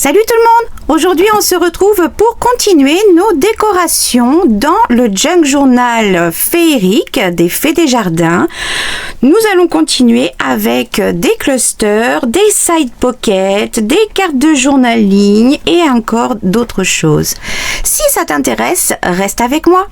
Salut tout le monde! Aujourd'hui, on se retrouve pour continuer nos décorations dans le Junk Journal féerique des Fées des Jardins. Nous allons continuer avec des clusters, des side pockets, des cartes de journaling et encore d'autres choses. Si ça t'intéresse, reste avec moi.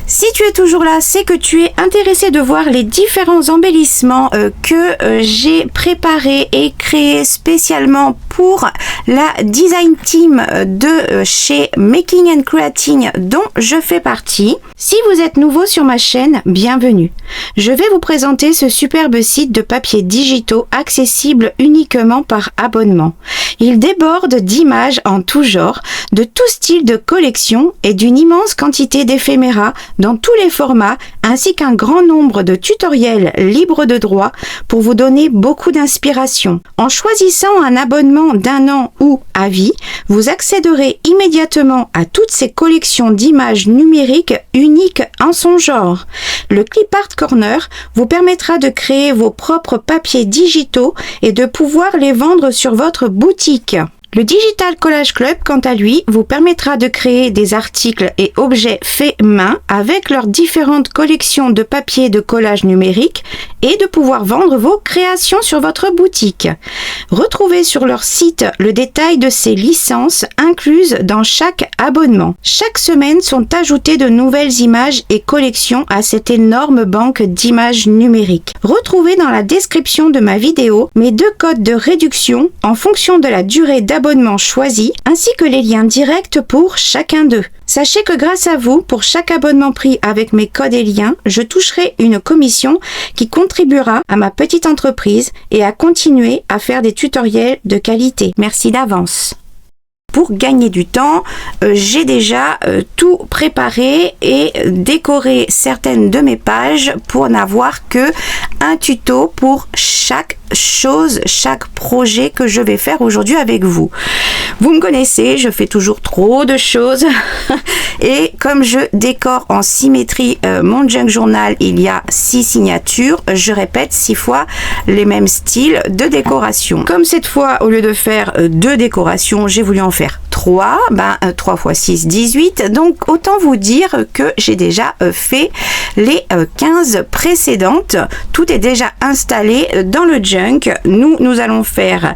Si tu es toujours là, c'est que tu es intéressé de voir les différents embellissements que j'ai préparés et créés spécialement pour la design team de chez Making and Creating dont je fais partie. Si vous êtes nouveau sur ma chaîne, bienvenue. Je vais vous présenter ce superbe site de papiers digitaux accessible uniquement par abonnement. Il déborde d'images en tout genre, de tout style de collection et d'une immense quantité d'éphéméras dans tous les formats, ainsi qu'un grand nombre de tutoriels libres de droit pour vous donner beaucoup d'inspiration. En choisissant un abonnement d'1 an ou à vie, vous accéderez immédiatement à toutes ces collections d'images numériques uniques en son genre. Le Clip Art Corner vous permettra de créer vos propres papiers digitaux et de pouvoir les vendre sur votre boutique. Le Digital Collage Club, quant à lui, vous permettra de créer des articles et objets faits main avec leurs différentes collections de papier de collage numérique et de pouvoir vendre vos créations sur votre boutique. Retrouvez sur leur site le détail de ces licences incluses dans chaque abonnement. Chaque semaine sont ajoutées de nouvelles images et collections à cette énorme banque d'images numériques. Retrouvez dans la description de ma vidéo mes 2 codes de réduction en fonction de la durée d'abonnement choisi, ainsi que les liens directs pour chacun d'eux. Sachez que grâce à vous, pour chaque abonnement pris avec mes codes et liens, je toucherai une commission qui contribuera à ma petite entreprise et à continuer à faire des tutoriels de qualité. Merci d'avance. Pour gagner du temps, j'ai déjà tout préparé et décoré certaines de mes pages pour n'avoir que un tuto pour chaque chose, chaque projet que je vais faire aujourd'hui avec vous. Vous me connaissez, je fais toujours trop de choses et comme je décore en symétrie mon Junk Journal, il y a 6 signatures, je répète 6 fois les mêmes styles de décoration. Comme cette fois, au lieu de faire 2 décorations, j'ai voulu en faire 3, 3 x 6, 18, donc autant vous dire que j'ai déjà fait les 15 précédentes. Tout est déjà installé dans le Junk. Nous allons faire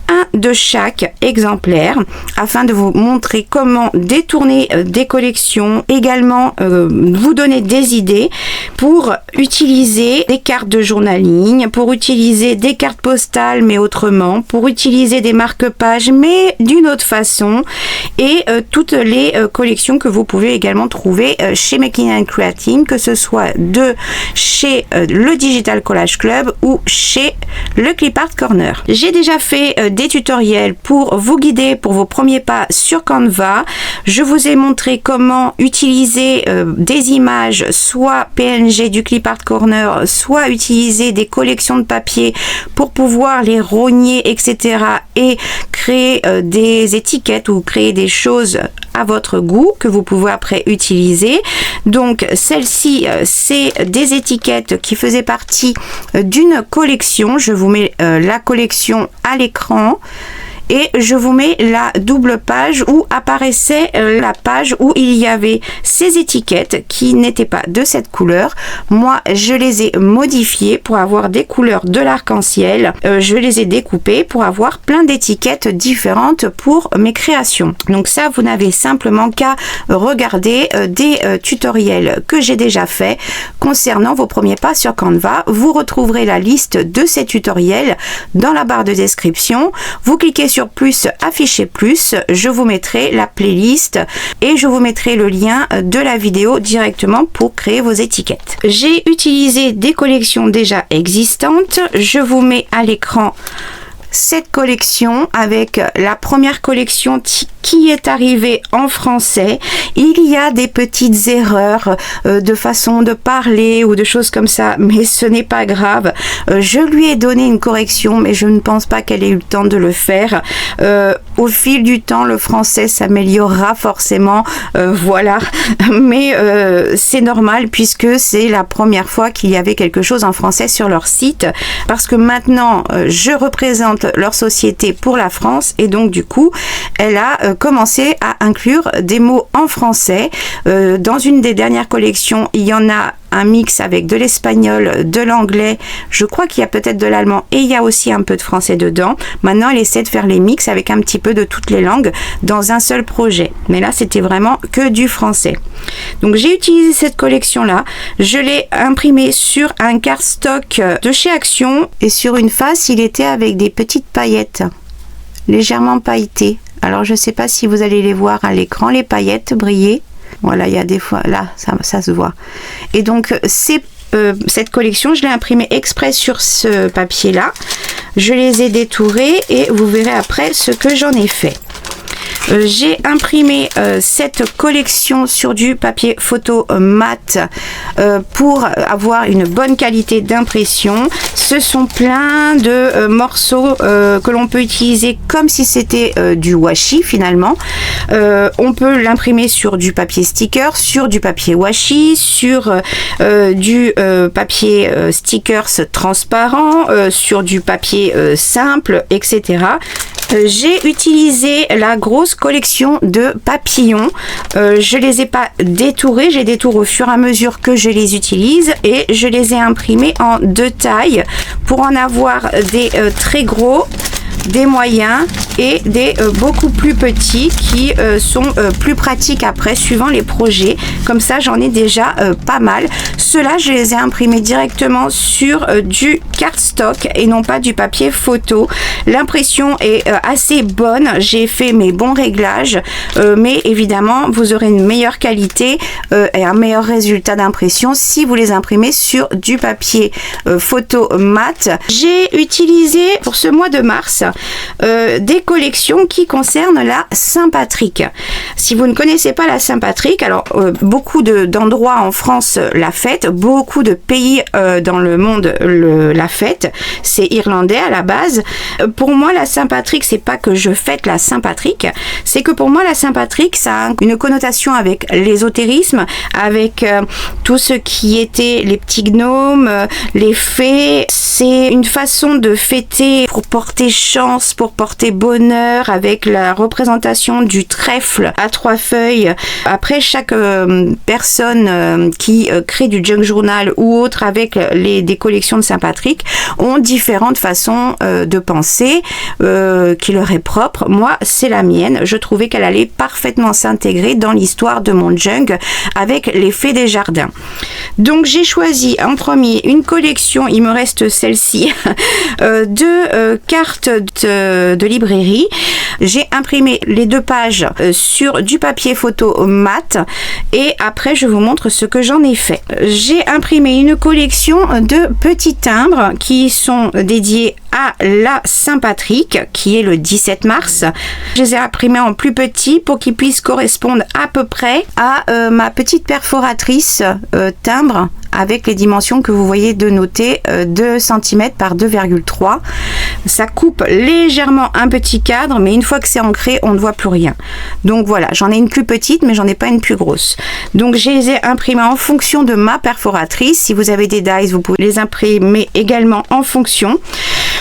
un de chaque exemplaire afin de vous montrer comment détourner des collections, également vous donner des idées pour utiliser des cartes de journaling, pour utiliser des cartes postales mais autrement, pour utiliser des marque-pages mais d'une autre façon et toutes les collections que vous pouvez également trouver chez Making and Creating, que ce soit de chez le Digital Collage Club ou chez le Clip Art Corner. J'ai déjà fait des tutoriels pour vous guider pour vos premiers pas sur Canva. Je vous ai montré comment utiliser des images soit PNG du Clip Art Corner, soit utiliser des collections de papier pour pouvoir les rogner, etc. et créer des étiquettes ou créer des choses à votre goût que vous pouvez après utiliser. Donc celle-ci, c'est des étiquettes qui faisaient partie d'une collection. Je vous mets la collection à l'écran et je vous mets la double page où apparaissait la page où il y avait ces étiquettes qui n'étaient pas de cette couleur. Moi, je les ai modifiées pour avoir des couleurs de l'arc-en-ciel. Je les ai découpées pour avoir plein d'étiquettes différentes pour mes créations. Donc ça, vous n'avez simplement qu'à regarder des tutoriels que j'ai déjà fait concernant vos premiers pas sur Canva. Vous retrouverez la liste de ces tutoriels dans la barre de description. Vous cliquez sur plus, afficher plus, je vous mettrai la playlist et je vous mettrai le lien de la vidéo directement pour créer vos étiquettes. J'ai utilisé des collections déjà existantes, je vous mets à l'écran cette collection avec la première collection qui est arrivée en français. Il y a des petites erreurs de façon de parler ou de choses comme ça, mais ce n'est pas grave. Je lui ai donné une correction, mais je ne pense pas qu'elle ait eu le temps de le faire. Au fil du temps, le français s'améliorera forcément, voilà. Mais c'est normal puisque c'est la première fois qu'il y avait quelque chose en français sur leur site, parce que maintenant, je représente leur société pour la France et donc du coup, elle a commencé à inclure des mots en français. Dans une des dernières collections, il y en a un mix avec de l'espagnol, de l'anglais, je crois qu'il y a peut-être de l'allemand et il y a aussi un peu de français dedans. Maintenant, elle essaie de faire les mix avec un petit peu de toutes les langues dans un seul projet. Mais là, c'était vraiment que du français. Donc, j'ai utilisé cette collection-là. Je l'ai imprimée sur un cardstock de chez Action et sur une face, il était avec des petites paillettes légèrement pailletées. Alors, je ne sais pas si vous allez les voir à l'écran, les paillettes briller. Voilà, il y a des fois, là, ça se voit. Et donc, cette collection, je l'ai imprimée exprès sur ce papier-là. Je les ai détourés et vous verrez après ce que j'en ai fait. J'ai imprimé cette collection sur du papier photo mat pour avoir une bonne qualité d'impression. Ce sont plein de morceaux que l'on peut utiliser comme si c'était du washi finalement. On peut l'imprimer sur du papier sticker, sur du papier washi, sur du papier stickers transparent, sur du papier simple, etc. J'ai utilisé la grosse collection de papillons. Je les ai pas détourés, je les détourne au fur et à mesure que je les utilise et je les ai imprimés en 2 tailles pour en avoir des très gros, des moyens et des beaucoup plus petits qui sont plus pratiques après suivant les projets. Comme ça, j'en ai déjà pas mal. Ceux-là, je les ai imprimés directement sur du cardstock et non pas du papier photo. L'impression est assez bonne. J'ai fait mes bons réglages, mais évidemment, vous aurez une meilleure qualité et un meilleur résultat d'impression si vous les imprimez sur du papier photo mat. J'ai utilisé pour ce mois de mars des collections qui concernent la Saint-Patrick. Si vous ne connaissez pas la Saint-Patrick, alors beaucoup d'endroits en France la fêtent, beaucoup de pays dans le monde la fêtent. C'est irlandais à la base. Pour moi, la Saint-Patrick, c'est pas que je fête la Saint-Patrick, c'est que pour moi, la Saint-Patrick, ça a une connotation avec l'ésotérisme, avec tout ce qui était les petits gnomes, les fées. C'est une façon de fêter pour porter chance, pour porter bonheur, avec la représentation du trèfle à 3 feuilles. Après, chaque personne qui crée du junk journal ou autre avec des collections de Saint-Patrick ont différentes façons de penser qui leur est propre. Moi, c'est la mienne. Je trouvais qu'elle allait parfaitement s'intégrer dans l'histoire de mon junk avec les fées des jardins. Donc, j'ai choisi en premier une collection, il me reste celle-ci, de cartes de librairie. J'ai imprimé les 2 pages sur du papier photo mat et après je vous montre ce que j'en ai fait. J'ai imprimé une collection de petits timbres qui sont dédiés à la Saint-Patrick qui est le 17 mars. Je les ai imprimés en plus petit pour qu'ils puissent correspondre à peu près à ma petite perforatrice timbre avec les dimensions que vous voyez de noter 2 cm par 2,3. Ça coupe légèrement un petit cadre, mais une fois que c'est ancré, on ne voit plus rien. Donc voilà, j'en ai une plus petite, mais j'en ai pas une plus grosse. Donc je les ai imprimés en fonction de ma perforatrice. Si vous avez des dies, vous pouvez les imprimer également en fonction.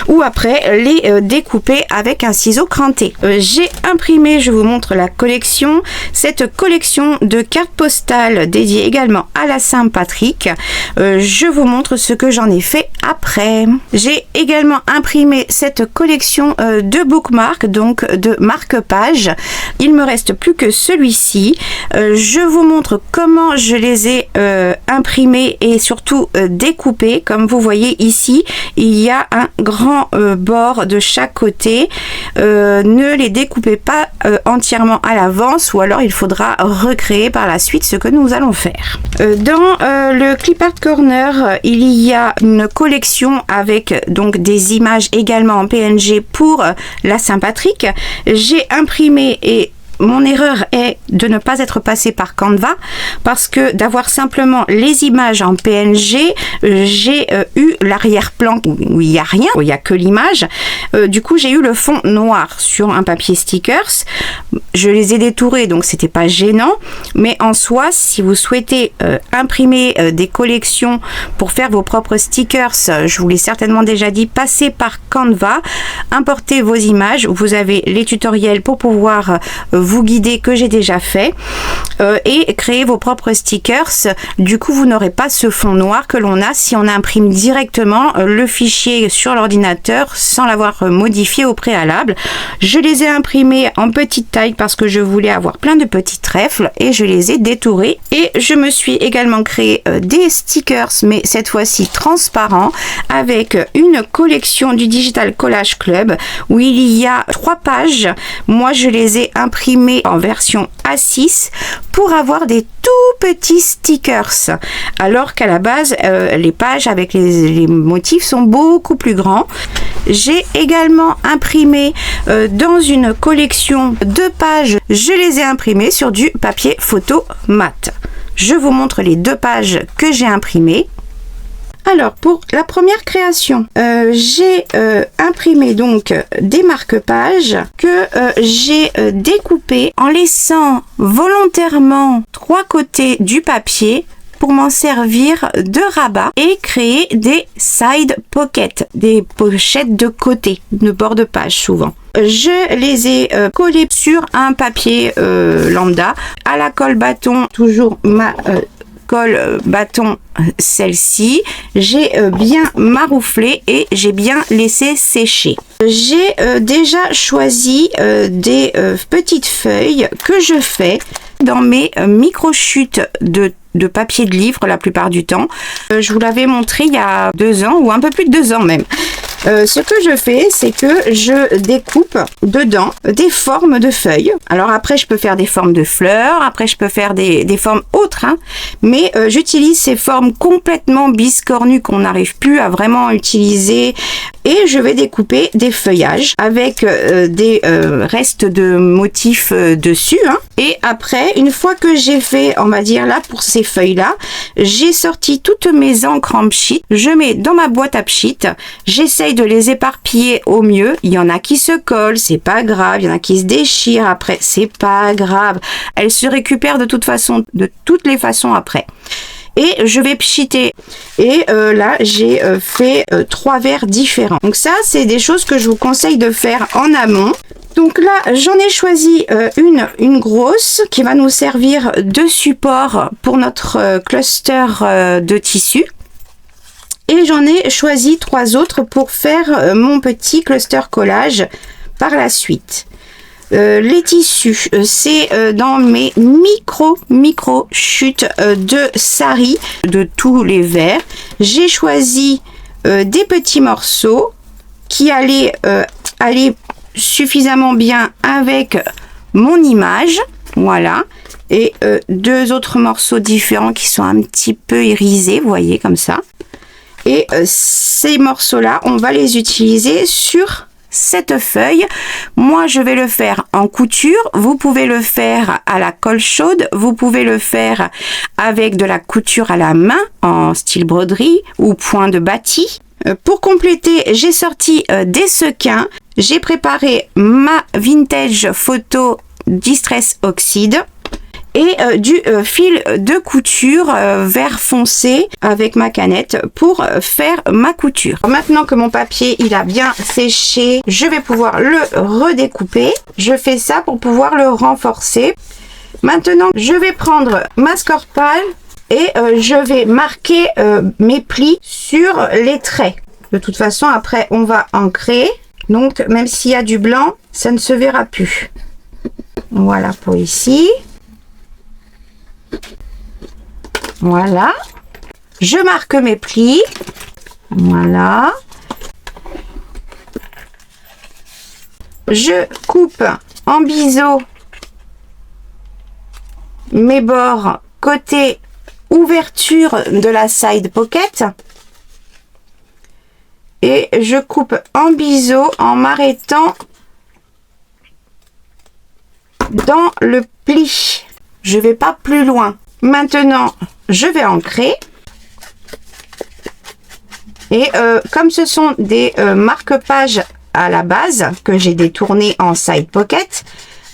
Ou après les découper avec un ciseau cranté. J'ai imprimé, je vous montre la collection, cette collection de cartes postales dédiées également à la Saint-Patrick. Je vous montre ce que j'en ai fait après. J'ai également imprimé cette collection de bookmarks, donc de marque-pages. Il me reste plus que celui-ci. Je vous montre comment je les ai imprimer et surtout découper. Comme vous voyez ici, il y a un grand bord de chaque côté. Ne les découpez pas entièrement à l'avance, ou alors il faudra recréer par la suite ce que nous allons faire. Dans le Clip Art Corner, il y a une collection avec donc des images également en PNG pour la Saint-Patrick. J'ai imprimé, et mon erreur est de ne pas être passé par Canva, parce que d'avoir simplement les images en PNG, j'ai eu l'arrière-plan où il n'y a rien, où il n'y a que l'image. Du coup, j'ai eu le fond noir sur un papier stickers. Je les ai détourés, donc c'était pas gênant. Mais en soi, si vous souhaitez imprimer des collections pour faire vos propres stickers, je vous l'ai certainement déjà dit, passez par Canva, importez vos images. Vous avez les tutoriels pour pouvoir vous guider, que j'ai déjà fait, et créer vos propres stickers. Du coup, vous n'aurez pas ce fond noir que l'on a si on imprime directement le fichier sur l'ordinateur sans l'avoir modifié au préalable. Je les ai imprimés en petite taille parce que je voulais avoir plein de petits trèfles, et je les ai détourés. Et je me suis également créé des stickers, mais cette fois-ci transparents, avec une collection du Digital Collage Club où il y a 3 pages. Moi, je les ai imprimés en version A6 pour avoir des tout petits stickers, alors qu'à la base les pages avec les motifs sont beaucoup plus grands. J'ai également imprimé dans une collection de pages, je les ai imprimées sur du papier photo mat. Je vous montre les 2 pages que j'ai imprimées. Alors, pour la première création, j'ai imprimé donc des marque-pages que j'ai découpés en laissant volontairement 3 côtés du papier pour m'en servir de rabat et créer des side pockets, des pochettes de côté, de bord de page souvent. Je les ai collés sur un papier lambda, à la colle bâton, toujours ma colle bâton, celle-ci, j'ai bien marouflé et j'ai bien laissé sécher. J'ai déjà choisi des petites feuilles que je fais dans mes micro-chutes de papier de livre la plupart du temps. Je vous l'avais montré il y a 2 ans, ou un peu plus de 2 ans même. Ce que je fais, c'est que je découpe dedans des formes de feuilles. Alors après, je peux faire des formes de fleurs, après je peux faire des formes autres, hein, mais j'utilise ces formes complètement biscornues qu'on n'arrive plus à vraiment utiliser, et je vais découper des feuillages avec des restes de motifs dessus, hein. Et après, une fois que j'ai fait, on va dire là, pour ces feuilles-là, j'ai sorti toutes mes encres en pchit, je mets dans ma boîte à pchit, j'essaye de les éparpiller au mieux. Il y en a qui se collent, c'est pas grave. Il y en a qui se déchirent après, c'est pas grave. Elles se récupèrent de toute façon, de toutes les façons après. Et je vais pchiter. Et là, j'ai fait 3 verres différents. Donc ça, c'est des choses que je vous conseille de faire en amont. Donc là, j'en ai choisi une grosse qui va nous servir de support pour notre cluster de tissu. Et j'en ai choisi 3 autres pour faire mon petit cluster collage par la suite. Les tissus, c'est dans mes micro chutes de sari de tous les verres. J'ai choisi des petits morceaux qui allaient aller suffisamment bien avec mon image. Voilà. Et 2 autres morceaux différents qui sont un petit peu irisés, vous voyez, comme ça. Et ces morceaux-là, on va les utiliser sur cette feuille. Moi, je vais le faire en couture. Vous pouvez le faire à la colle chaude. Vous pouvez le faire avec de la couture à la main en style broderie ou point de bâti. Pour compléter, j'ai sorti des sequins. J'ai préparé ma vintage photo Distress Oxide. Et du fil de couture vert foncé avec ma canette pour faire ma couture. Maintenant que mon papier il a bien séché, je vais pouvoir le redécouper. Je fais ça pour pouvoir le renforcer. Maintenant, je vais prendre ma scorpale et je vais marquer mes plis sur les traits. De toute façon, après, on va ancrer. Donc, même s'il y a du blanc, ça ne se verra plus. Voilà pour ici. Voilà. Je marque mes plis. Voilà. Je coupe en biseau mes bords côté ouverture de la side pocket. Et je coupe en biseau en m'arrêtant dans le pli. Je vais pas plus loin. Maintenant, je vais ancrer. Et comme ce sont des marque-pages à la base que j'ai détourné en side pocket,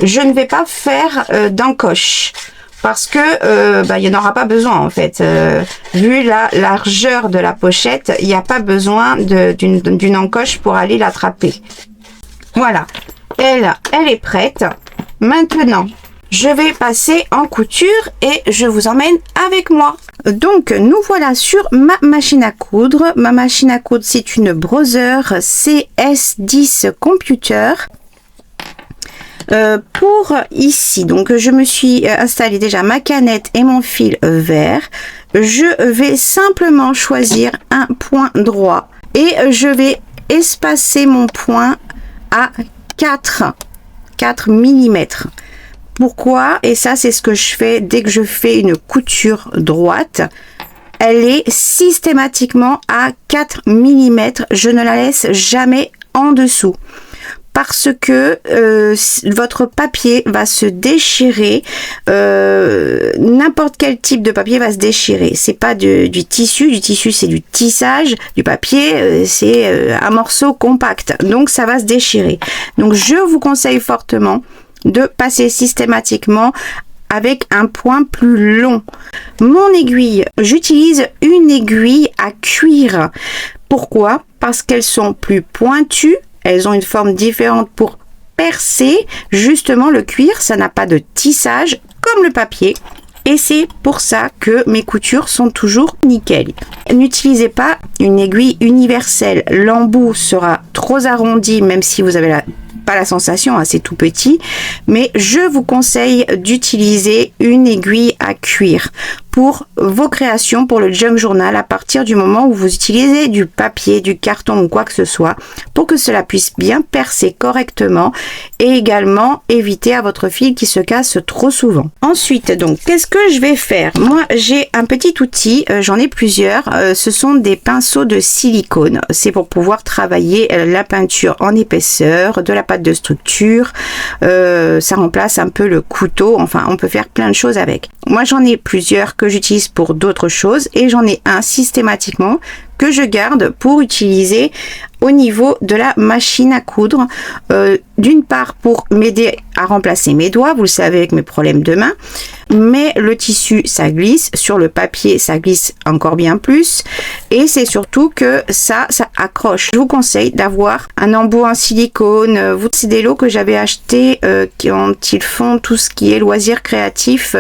je ne vais pas faire d'encoche parce que il n'y en aura pas besoin en fait. Vu la largeur de la pochette, il n'y a pas besoin d'une encoche pour aller l'attraper. Voilà, elle est prête. Maintenant, je vais passer en couture et je vous emmène avec moi. Donc, nous voilà sur ma machine à coudre. Ma machine à coudre, c'est une Brother CS10 Computer. Pour ici, donc je me suis installé déjà ma canette et mon fil vert. Je vais simplement choisir un point droit et je vais espacer mon point à 4 mm. Pourquoi? Et ça, c'est ce que je fais dès que je fais une couture droite. Elle est systématiquement à 4 mm. Je ne la laisse jamais en dessous. Parce que votre papier va se déchirer. N'importe quel type de papier va se déchirer. C'est pas du tissu. Du tissu, c'est du tissage. Du papier, c'est un morceau compact. Donc, ça va se déchirer. Donc, je vous conseille fortement de passer systématiquement avec un point plus long. Mon aiguille, j'utilise une aiguille à cuir. Pourquoi? Parce qu'elles sont plus pointues, elles ont une forme différente pour percer. Justement, le cuir, ça n'a pas de tissage comme le papier. Et c'est pour ça que mes coutures sont toujours nickel. N'utilisez pas une aiguille universelle. L'embout sera trop arrondi, même si vous avez pas la sensation, hein, c'est tout petit. Mais je vous conseille d'utiliser une aiguille à cuir pour vos créations, pour le junk journal, à partir du moment où vous utilisez du papier, du carton ou quoi que ce soit, pour que cela puisse bien percer correctement et également éviter à votre fil qui se casse trop souvent. Ensuite, donc, qu'est-ce que je vais faire? Moi, j'ai un petit outil, j'en ai plusieurs, ce sont des pinceaux de silicone. C'est pour pouvoir travailler la peinture en épaisseur, de la pâte de structure, ça remplace un peu le couteau, enfin, on peut faire plein de choses avec. Moi, j'en ai plusieurs que j'utilise pour d'autres choses et j'en ai un systématiquement que je garde pour utiliser au niveau de la machine à coudre. D'une part pour m'aider à remplacer mes doigts, vous le savez avec mes problèmes de main, mais le tissu ça glisse, sur le papier ça glisse encore bien plus et c'est surtout que ça accroche. Je vous conseille d'avoir un embout en silicone. C'est des lots que j'avais acheté quand ils font tout ce qui est loisirs créatifs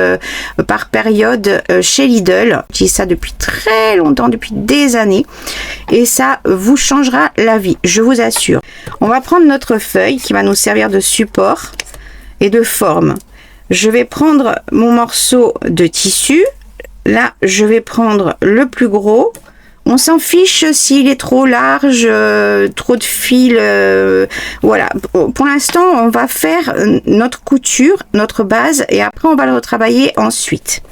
par période chez Lidl. J'utilise ça depuis très longtemps, depuis des années et ça vous changera la vie, je vous assure. On va prendre notre feuille qui va nous servir de support et de forme. Je vais prendre mon morceau de tissu. Là, je vais prendre le plus gros. On s'en fiche s'il est trop large, trop de fil. Voilà. Pour l'instant, on va faire notre couture, notre base, et après, on va le retravailler ensuite.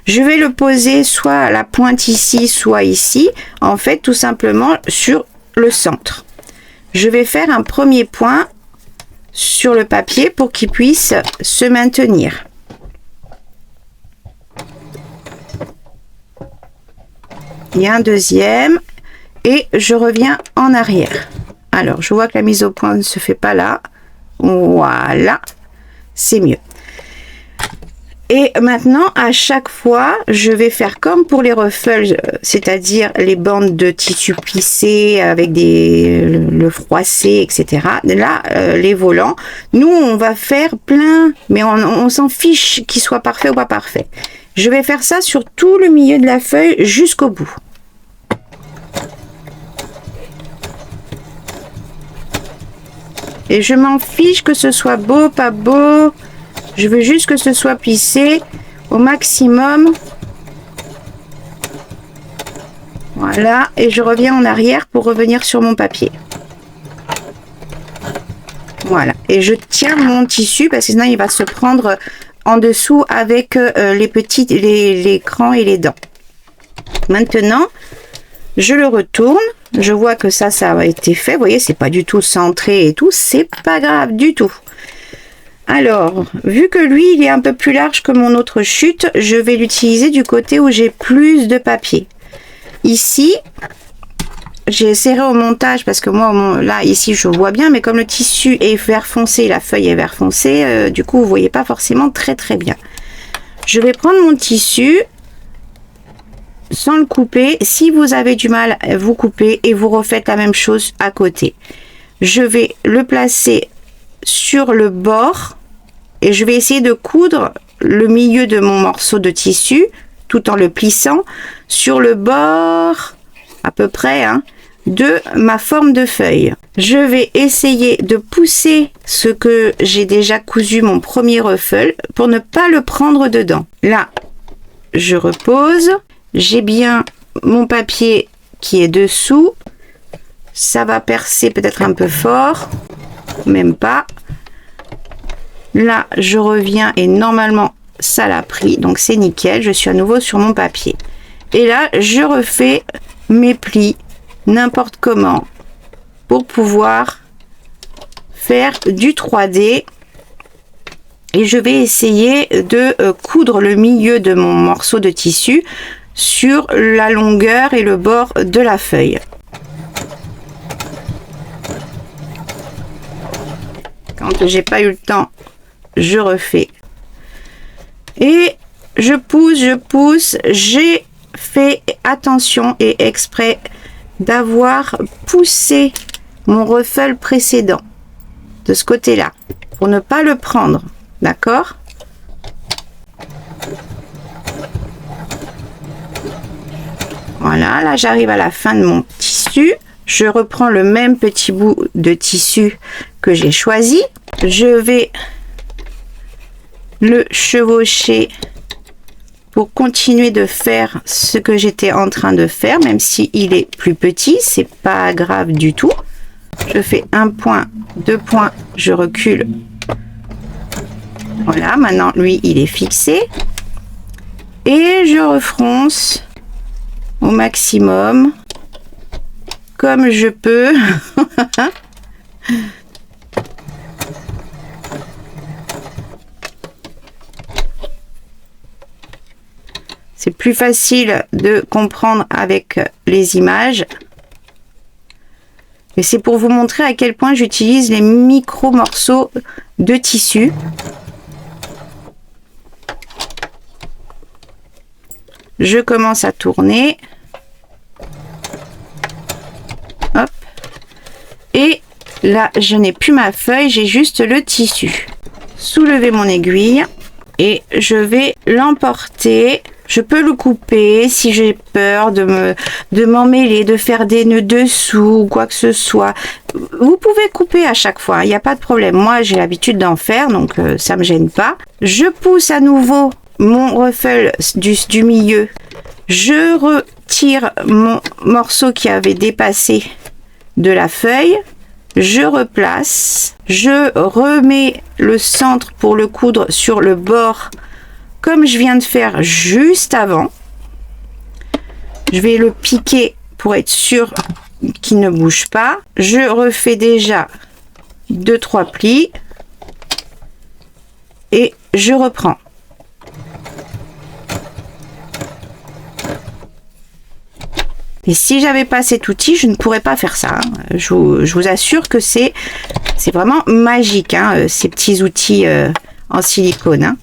Je vais le poser soit à la pointe ici, soit ici. En fait, tout simplement sur le centre. Je vais faire un premier point sur le papier pour qu'il puisse se maintenir. Et un deuxième et je reviens en arrière. Alors, je vois que la mise au point ne se fait pas là. Voilà, c'est mieux. Et maintenant, à chaque fois, je vais faire comme pour les ruffles, c'est-à-dire les bandes de tissu plissé avec le froissé, etc. Là, les volants, nous, on va faire plein, mais on s'en fiche qu'il soit parfait ou pas parfait. Je vais faire ça sur tout le milieu de la feuille jusqu'au bout. Et je m'en fiche que ce soit beau, pas beau. Je veux juste que ce soit plissé au maximum. Voilà, et je reviens en arrière pour revenir sur mon papier. Voilà, et je tiens mon tissu parce que sinon il va se prendre en dessous avec les crans et les dents. Maintenant, je le retourne. Je vois que ça a été fait. Vous voyez, c'est pas du tout centré et tout. C'est pas grave du tout. Alors, vu que lui, il est un peu plus large que mon autre chute, je vais l'utiliser du côté où j'ai plus de papier. Ici, j'ai serré au montage parce que moi, là, ici, je vois bien. Mais comme le tissu est vert foncé, la feuille est vert foncé, du coup, vous voyez pas forcément très bien. Je vais prendre mon tissu sans le couper. Si vous avez du mal, vous coupez et vous refaites la même chose à côté. Je vais le placer sur le bord et je vais essayer de coudre le milieu de mon morceau de tissu tout en le plissant sur le bord à peu près de ma forme de feuille. Je vais essayer de pousser ce que j'ai déjà cousu, mon premier ruffle, pour ne pas le prendre dedans. Là, je repose. J'ai bien mon papier qui est dessous. Ça va percer peut-être un peu fort. Même pas. Là, je reviens et normalement, ça l'a pris. Donc, c'est nickel. Je suis à nouveau sur mon papier. Et là, je refais mes plis n'importe comment pour pouvoir faire du 3D. Et je vais essayer de coudre le milieu de mon morceau de tissu sur la longueur et le bord de la feuille. Quand j'ai pas eu le temps, je refais. Et je pousse. J'ai fait attention et exprès d'avoir poussé mon ruffle précédent de ce côté-là pour ne pas le prendre. D'accord ? Voilà, là j'arrive à la fin de mon tissu. Je reprends le même petit bout de tissu que j'ai choisi. Je vais le chevaucher pour continuer de faire ce que j'étais en train de faire, même si il est plus petit, c'est pas grave du tout. Je fais un point, 2 points, je recule. Voilà, maintenant lui il est fixé. Et je refronce au maximum comme je peux. C'est plus facile de comprendre avec les images. Et c'est pour vous montrer à quel point j'utilise les micro morceaux de tissu. Je commence à tourner. Hop. Et là, je n'ai plus ma feuille, j'ai juste le tissu. Soulever mon aiguille et je vais l'emporter. Je peux le couper si j'ai peur de m'emmêler, de faire des nœuds dessous ou quoi que ce soit. Vous pouvez couper à chaque fois, il n'y a pas de problème. Moi, j'ai l'habitude d'en faire, donc ça me gêne pas. Je pousse à nouveau mon ruffle du milieu. Je retire mon morceau qui avait dépassé de la feuille. Je replace. Je remets le centre pour le coudre sur le bord comme je viens de faire juste avant. Je vais le piquer pour être sûr qu'il ne bouge pas. Je refais déjà 2-3 plis et je reprends. Et si j'avais pas cet outil, je ne pourrais pas faire ça. Je vous assure que c'est vraiment magique, ces petits outils en silicone.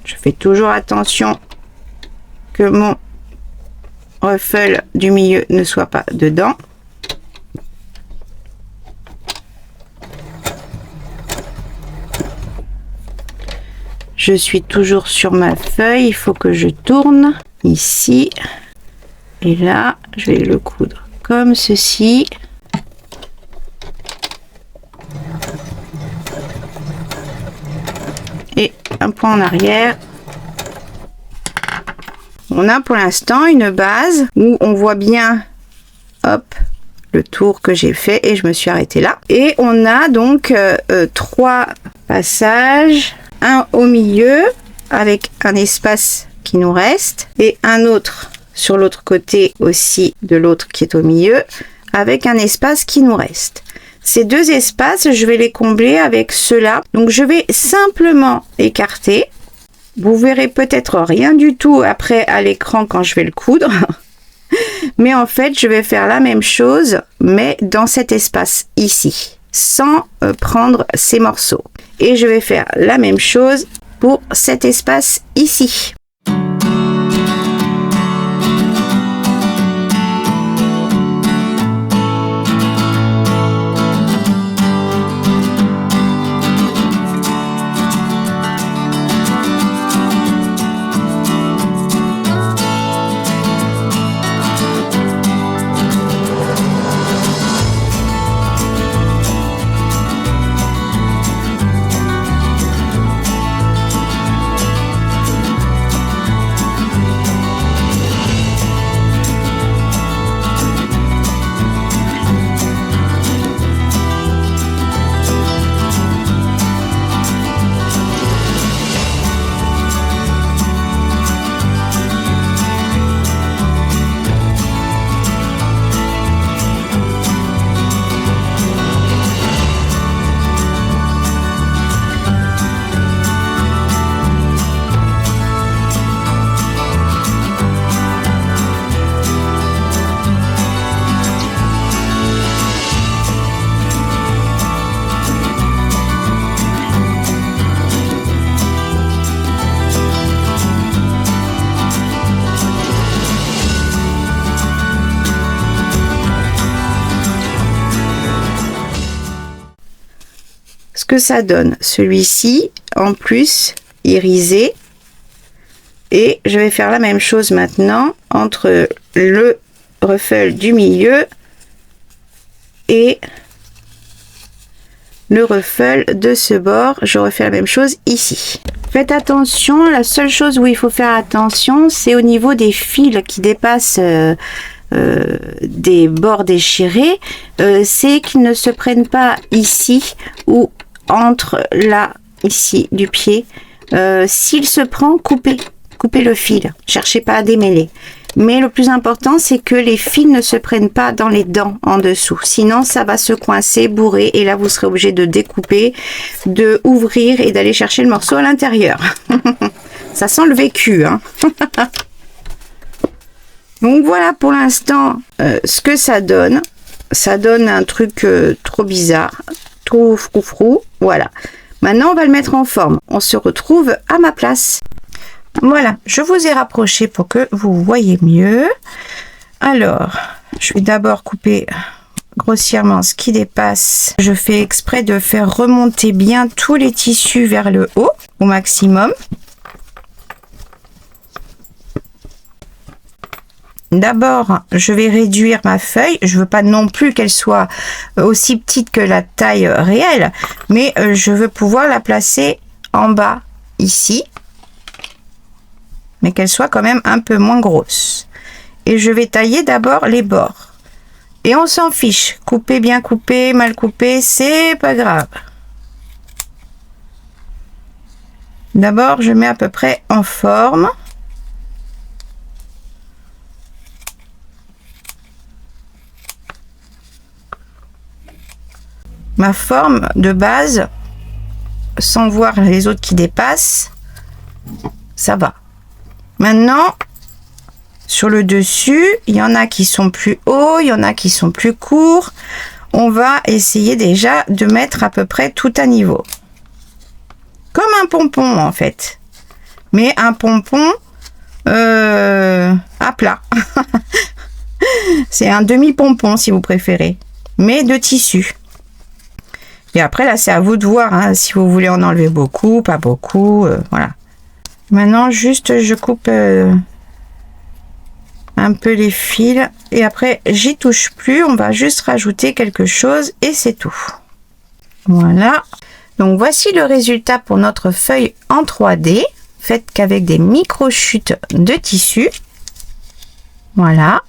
Je fais toujours attention que mon ruffle du milieu ne soit pas dedans. Je suis toujours sur ma feuille, il faut que je tourne ici. Et là, je vais le coudre comme ceci. Et un point en arrière. On a pour l'instant une base où on voit bien, hop, le tour que j'ai fait et je me suis arrêtée là. Et on a donc 3 passages, un au milieu avec un espace qui nous reste et un autre sur l'autre côté aussi de l'autre qui est au milieu avec un espace qui nous reste. Ces 2 espaces, je vais les combler avec ceux-là. Donc je vais simplement écarter. Vous verrez peut-être rien du tout après à l'écran quand je vais le coudre. Mais en fait, je vais faire la même chose, mais dans cet espace ici, sans prendre ces morceaux. Et je vais faire la même chose pour cet espace ici. Ce que ça donne, celui-ci en plus irisé, et je vais faire la même chose maintenant entre le ruffle du milieu et le ruffle de ce bord. Je refais la même chose ici. Faites attention, la seule chose où il faut faire attention, c'est au niveau des fils qui dépassent des bords déchirés, c'est qu'ils ne se prennent pas ici ou entre là, ici, du pied. S'il se prend, coupez le fil. Cherchez pas à démêler. Mais le plus important, c'est que les fils ne se prennent pas dans les dents en dessous. Sinon, ça va se coincer, bourrer, et là, vous serez obligé de découper, de ouvrir et d'aller chercher le morceau à l'intérieur. Ça sent le vécu, hein. Donc voilà pour l'instant ce que ça donne. Ça donne un truc trop bizarre, trop froufrou. Voilà. Maintenant, on va le mettre en forme. On se retrouve à ma place. Voilà, je vous ai rapproché pour que vous voyez mieux. Alors, je vais d'abord couper grossièrement ce qui dépasse. Je fais exprès de faire remonter bien tous les tissus vers le haut au maximum. D'abord, je vais réduire ma feuille. Je veux pas non plus qu'elle soit aussi petite que la taille réelle, mais je veux pouvoir la placer en bas ici, mais qu'elle soit quand même un peu moins grosse. Et je vais tailler d'abord les bords. Et on s'en fiche. Couper, bien coupé, mal coupé, c'est pas grave. D'abord, je mets à peu près en forme. Ma forme de base, sans voir les autres qui dépassent, ça va. Maintenant, sur le dessus, il y en a qui sont plus hauts, il y en a qui sont plus courts. On va essayer déjà de mettre à peu près tout à niveau. Comme un pompon en fait. Mais un pompon à plat. C'est un demi-pompon si vous préférez. Mais de tissu. Et après, là, c'est à vous de voir, hein, si vous voulez en enlever beaucoup, pas beaucoup, voilà. Maintenant, juste, je coupe un peu les fils. Et après, j'y touche plus. On va juste rajouter quelque chose et c'est tout. Voilà. Donc, voici le résultat pour notre feuille en 3D. faites qu'avec des micro-chutes de tissu. Voilà.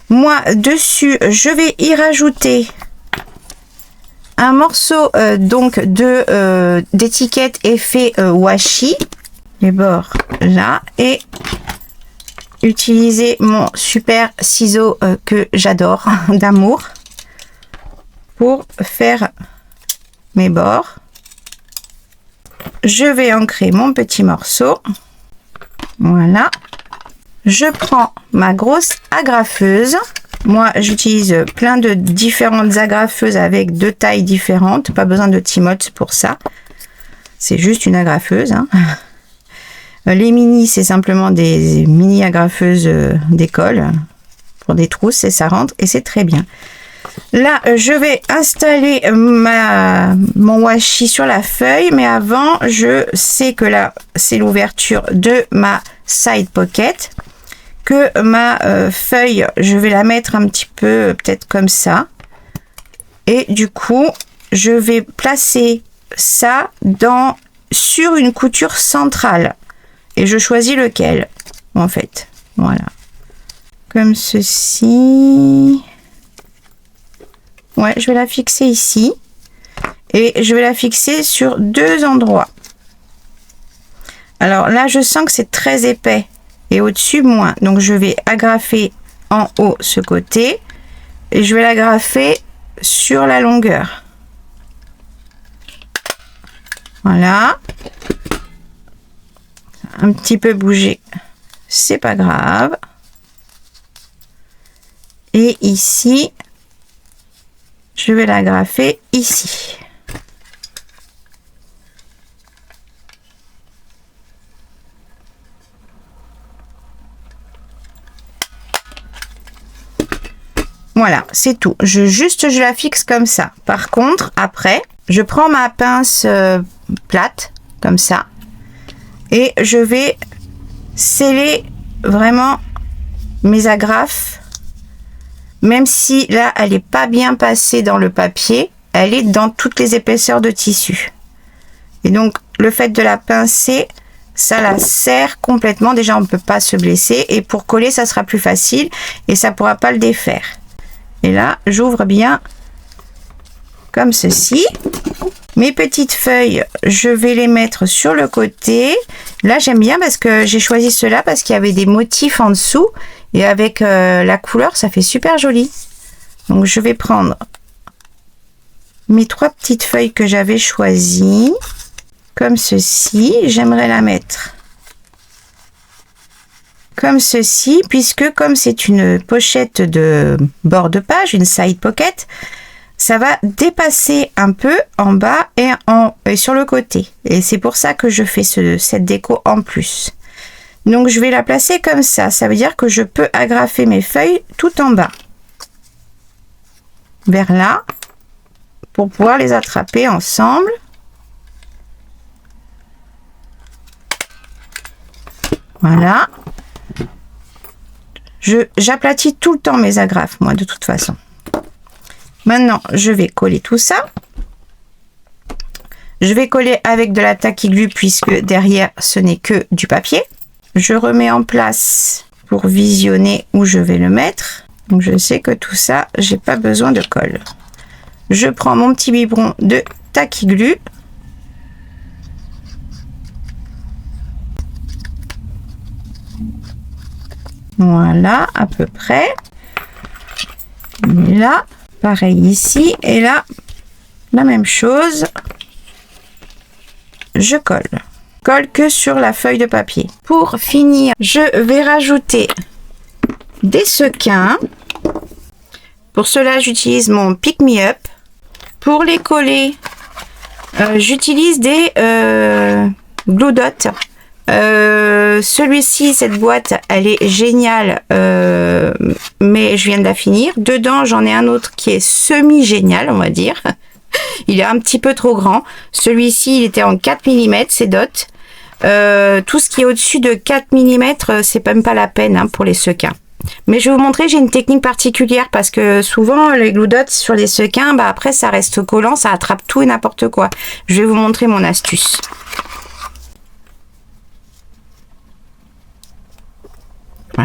Moi, dessus, je vais y rajouter un morceau donc de d'étiquette effet washi, les bords là, et utiliser mon super ciseau que j'adore d'amour pour faire mes bords. Je vais ancrer mon petit morceau. Voilà. Je prends ma grosse agrafeuse. Moi, j'utilise plein de différentes agrafeuses avec deux tailles différentes. Pas besoin de Timoth pour ça. C'est juste une agrafeuse. Hein. Les mini, c'est simplement des mini agrafeuses d'école pour des trousses et ça rentre et c'est très bien. Là, je vais installer mon washi sur la feuille, mais avant, je sais que là, c'est l'ouverture de ma side pocket. Que ma feuille, je vais la mettre un petit peu peut-être comme ça. Et du coup, je vais placer ça sur une couture centrale. Et je choisis lequel, en fait. Voilà. Comme ceci. Ouais, je vais la fixer ici. Et je vais la fixer sur deux endroits. Alors là, je sens que c'est très épais. Et au-dessus, moins. Donc, je vais agrafer en haut ce côté. Et je vais l'agrafer sur la longueur. Voilà. Un petit peu bougé. C'est pas grave. Et ici, je vais l'agrafer ici. Voilà, c'est tout. Je la fixe comme ça. Par contre, après, je prends ma pince plate, comme ça, et je vais sceller vraiment mes agrafes. Même si là, elle n'est pas bien passée dans le papier, elle est dans toutes les épaisseurs de tissu. Et donc, le fait de la pincer, ça la serre complètement. Déjà, on ne peut pas se blesser. Et pour coller, ça sera plus facile et ça ne pourra pas le défaire. Et là, j'ouvre bien comme ceci. Mes petites feuilles, je vais les mettre sur le côté. Là, j'aime bien parce que j'ai choisi cela parce qu'il y avait des motifs en dessous. Et avec la couleur, ça fait super joli. Donc, je vais prendre mes trois petites feuilles que j'avais choisies. Comme ceci. J'aimerais la mettre comme ceci, puisque comme c'est une pochette de bord de page, une side pocket, ça va dépasser un peu en bas et sur le côté. Et c'est pour ça que je fais cette déco en plus. Donc je vais la placer comme ça. Ça veut dire que je peux agrafer mes feuilles tout en bas. Vers là. Pour pouvoir les attraper ensemble. Voilà. J'aplatis tout le temps mes agrafes, moi, de toute façon. Maintenant, je vais coller tout ça. Je vais coller avec de la tacky glue puisque derrière, ce n'est que du papier. Je remets en place pour visionner où je vais le mettre. Donc, je sais que tout ça, j'ai pas besoin de colle. Je prends mon petit biberon de tacky glue. Voilà, à peu près. Et là, pareil ici. Et là, la même chose. Je colle. Colle que sur la feuille de papier. Pour finir, je vais rajouter des sequins. Pour cela, j'utilise mon Pick Me Up. Pour les coller, j'utilise des Glue Dot. Celui-ci, cette boîte, elle est géniale, mais je viens de la finir. Dedans, j'en ai un autre qui est semi-génial, on va dire. Il est un petit peu trop grand. Celui-ci, il était en 4 mm, c'est Dot. Tout ce qui est au-dessus de 4 mm, c'est même pas la peine hein, pour les sequins. Mais je vais vous montrer, j'ai une technique particulière parce que souvent, les Glue Dots sur les sequins, bah après, ça reste collant, ça attrape tout et n'importe quoi. Je vais vous montrer mon astuce.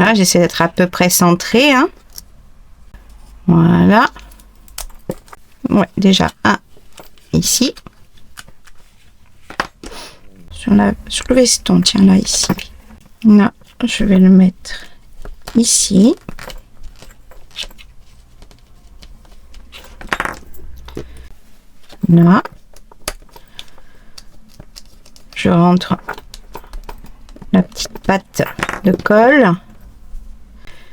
Voilà, j'essaie d'être à peu près centré, hein. Voilà. Ouais, déjà un ici. Sur le veston, tiens, là, ici. Là, je vais le mettre ici. Là. Je rentre la petite patte de colle.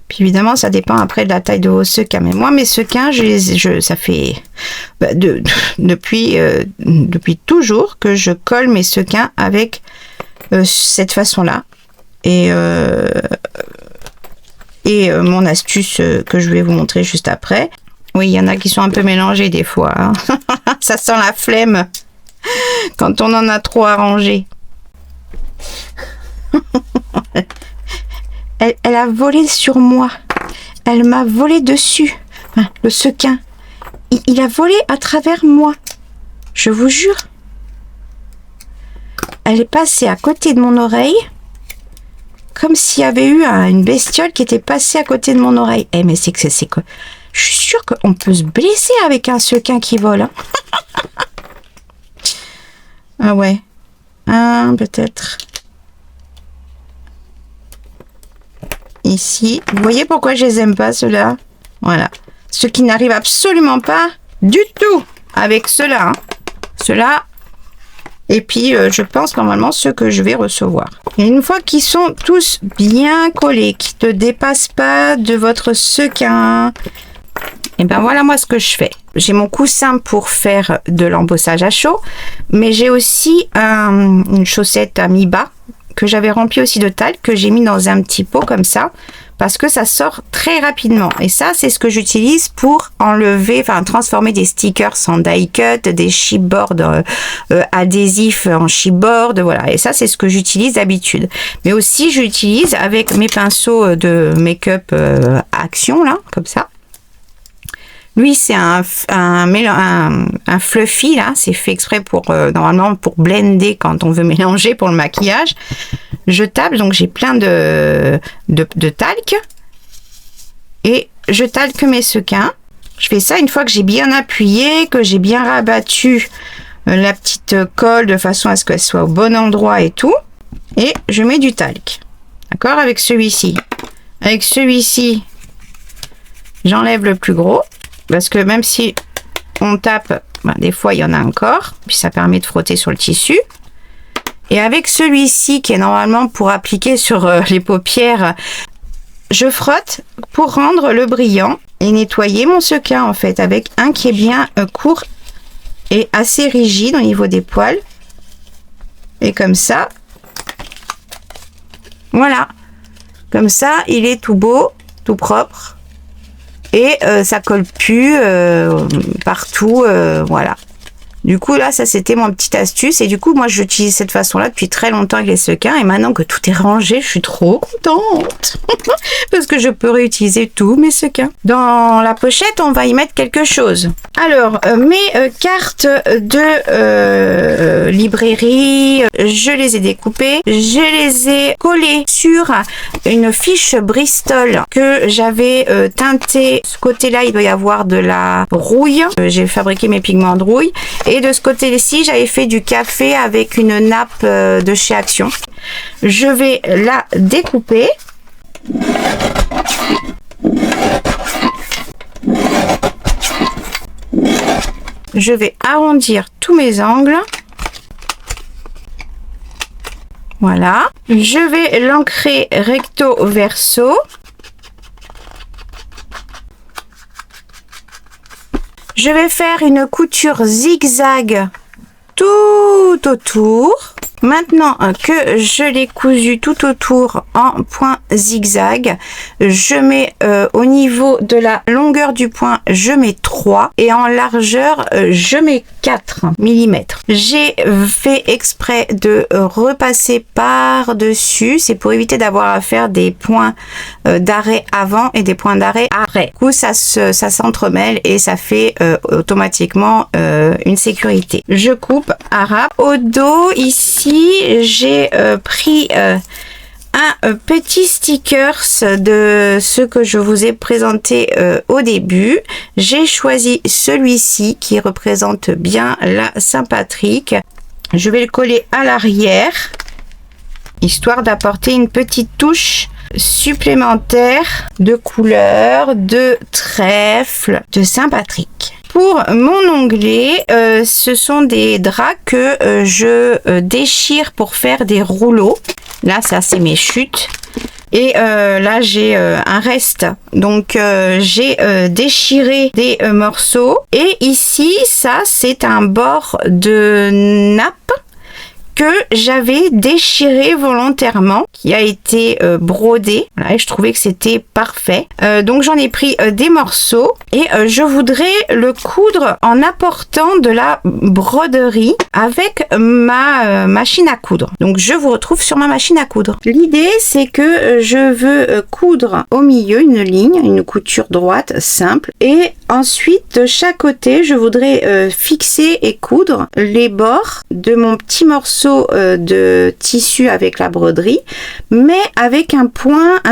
Puis évidemment, ça dépend après de la taille de vos sequins. Mais moi, mes sequins, ça fait depuis toujours que je colle mes sequins avec cette façon-là. Et mon astuce que je vais vous montrer juste après. Oui, il y en a qui sont un peu mélangés des fois. Hein. Ça sent la flemme quand on en a trop arrangé. Elle a volé sur moi. Elle m'a volé dessus. Enfin, le sequin. Il a volé à travers moi. Je vous jure. Elle est passée à côté de mon oreille. Comme s'il y avait eu une bestiole qui était passée à côté de mon oreille. Eh, mais c'est quoi? Je suis sûre qu'on peut se blesser avec un sequin qui vole. Hein. Ah ouais. Peut-être. Ici. Vous voyez pourquoi je les aime pas, ceux-là? Voilà. Ceux qui n'arrivent absolument pas du tout avec ceux-là. Hein. Ceux-là. Et puis, je pense normalement ceux que je vais recevoir. Et une fois qu'ils sont tous bien collés, qui ne dépassent pas de votre sequin, et ben voilà moi ce que je fais. J'ai mon coussin pour faire de l'embossage à chaud, mais j'ai aussi une chaussette à mi-bas que j'avais remplie aussi de talc, que j'ai mis dans un petit pot comme ça, parce que ça sort très rapidement. Et ça, c'est ce que j'utilise pour enlever, enfin transformer des stickers en die cut, des chipboards adhésifs en chipboard, voilà. Et ça, c'est ce que j'utilise d'habitude. Mais aussi, j'utilise avec mes pinceaux de make-up Action, là, comme ça. Lui, c'est un fluffy, là. C'est fait exprès pour, normalement, pour blender quand on veut mélanger pour le maquillage. Je tape, donc j'ai plein de talc. Et je talque mes sequins. Je fais ça une fois que j'ai bien appuyé, que j'ai bien rabattu la petite colle de façon à ce qu'elle soit au bon endroit et tout. Et je mets du talc. D'accord? Avec celui-ci. Avec celui-ci, j'enlève le plus gros. Parce que même si on tape, ben, des fois il y en a encore. Puis ça permet de frotter sur le tissu. Et avec celui-ci, qui est normalement pour appliquer sur les paupières, je frotte pour rendre le brillant et nettoyer mon sequin en fait. Avec un qui est bien court et assez rigide au niveau des poils. Et comme ça. Voilà. Comme ça, il est tout beau, tout propre. Et ça colle plus partout, voilà. Du coup, là, ça, c'était mon petite astuce. Et du coup, moi, j'utilise cette façon-là depuis très longtemps avec les sequins. Et maintenant que tout est rangé, je suis trop contente. Parce que je peux réutiliser tous mes sequins. Dans la pochette, on va y mettre quelque chose. Alors, mes cartes de librairie, je les ai découpées. Je les ai collées sur une fiche Bristol que j'avais teintée. Ce côté-là, il doit y avoir de la rouille. J'ai fabriqué mes pigments de rouille. Et de ce côté-ci, j'avais fait du café avec une nappe de chez Action. Je vais la découper. Je vais arrondir tous mes angles. Voilà. Je vais l'ancrer recto verso. Je vais faire une couture zigzag tout autour. Maintenant que je l'ai cousu tout autour en point zigzag, je mets au niveau de la longueur du point, je mets 3 et en largeur, je mets 4 mm. J'ai fait exprès de repasser par-dessus, c'est pour éviter d'avoir à faire des points d'arrêt avant et des points d'arrêt après. Du coup, ça s'entremêle et ça fait automatiquement une sécurité. Je coupe à râpe. Au dos, ici, j'ai pris un petit stickers de ce que je vous ai présenté au début. J'ai choisi celui-ci qui représente bien la Saint-Patrick. Je vais le coller à l'arrière, histoire d'apporter une petite touche supplémentaire de couleur, de trèfle, de Saint-Patrick. Pour mon onglet, ce sont des draps que je déchire pour faire des rouleaux. Là, ça c'est mes chutes. Et là, j'ai un reste. Donc, j'ai déchiré des morceaux. Et ici, ça, c'est un bord de nappe que j'avais déchiré volontairement, qui a été brodé. Voilà, et je trouvais que c'était parfait. Donc j'en ai pris des morceaux et je voudrais le coudre en apportant de la broderie avec ma machine à coudre. Donc je vous retrouve sur ma machine à coudre. L'idée, c'est que je veux coudre au milieu une ligne, une couture droite simple, et ensuite de chaque côté, je voudrais fixer et coudre les bords de mon petit morceau de tissu avec la broderie, mais avec un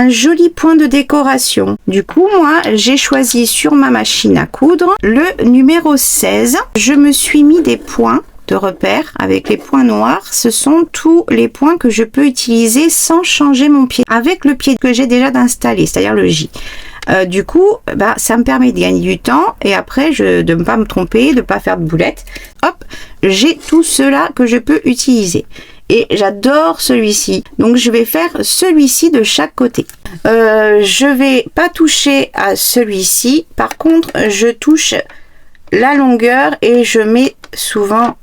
joli point de décoration. Du coup, moi, j'ai choisi sur ma machine à coudre le numéro 16. Je me suis mis des points de repère avec les points noirs. Ce sont tous les points que je peux utiliser sans changer mon pied, avec le pied que j'ai déjà installé, c'est-à-dire le J. Du coup, ça me permet de gagner du temps et après de ne pas me tromper, de ne pas faire de boulettes. Hop, j'ai tout cela que je peux utiliser. Et j'adore celui-ci. Donc, je vais faire celui-ci de chaque côté. Je vais pas toucher à celui-ci. Par contre, je touche la longueur et je mets souvent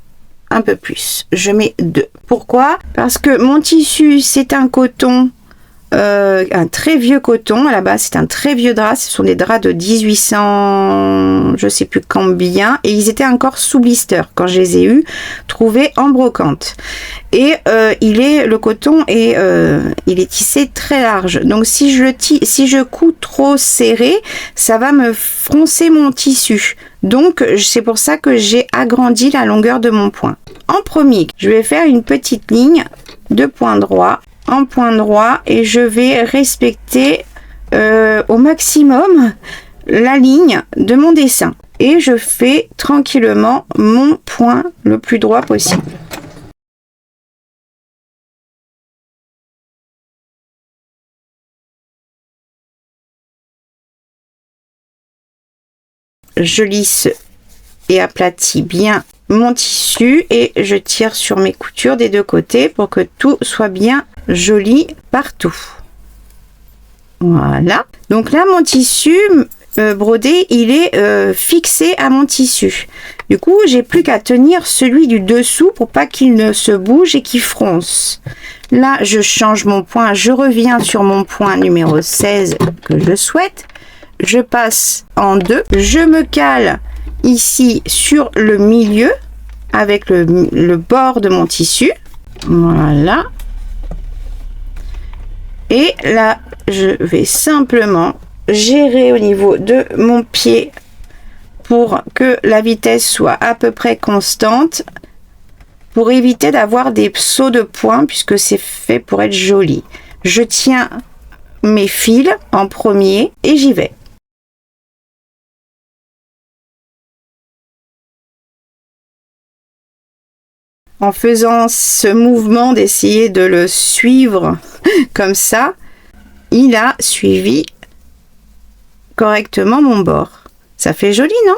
un peu plus. Je mets 2. Pourquoi? Parce que mon tissu, c'est un coton. Un très vieux coton. À la base, c'est un très vieux drap. Ce sont des draps de 1800, je sais plus combien, et ils étaient encore sous blister quand je les ai trouvés en brocante. Et le coton est il est tissé très large. Donc si je couds trop serré, ça va me froncer mon tissu. Donc c'est pour ça que j'ai agrandi la longueur de mon point. En premier, je vais faire une petite ligne de point droit en point droit et je vais respecter au maximum la ligne de mon dessin et je fais tranquillement mon point le plus droit possible. Je lisse et aplatis bien mon tissu et je tire sur mes coutures des deux côtés pour que tout soit bien joli partout. Voilà. Donc là, mon tissu brodé, il est fixé à mon tissu. Du coup, j'ai plus qu'à tenir celui du dessous pour pas qu'il ne se bouge et qu'il fronce. Là, je change mon point. Je reviens sur mon point numéro 16 que je souhaite. Je passe en 2. Je me cale ici sur le milieu avec le bord de mon tissu. Voilà. Et là, je vais simplement gérer au niveau de mon pied pour que la vitesse soit à peu près constante pour éviter d'avoir des sauts de points puisque c'est fait pour être joli. Je tiens mes fils en premier et j'y vais. En faisant ce mouvement d'essayer de le suivre comme ça, il a suivi correctement mon bord. Ça fait joli, non?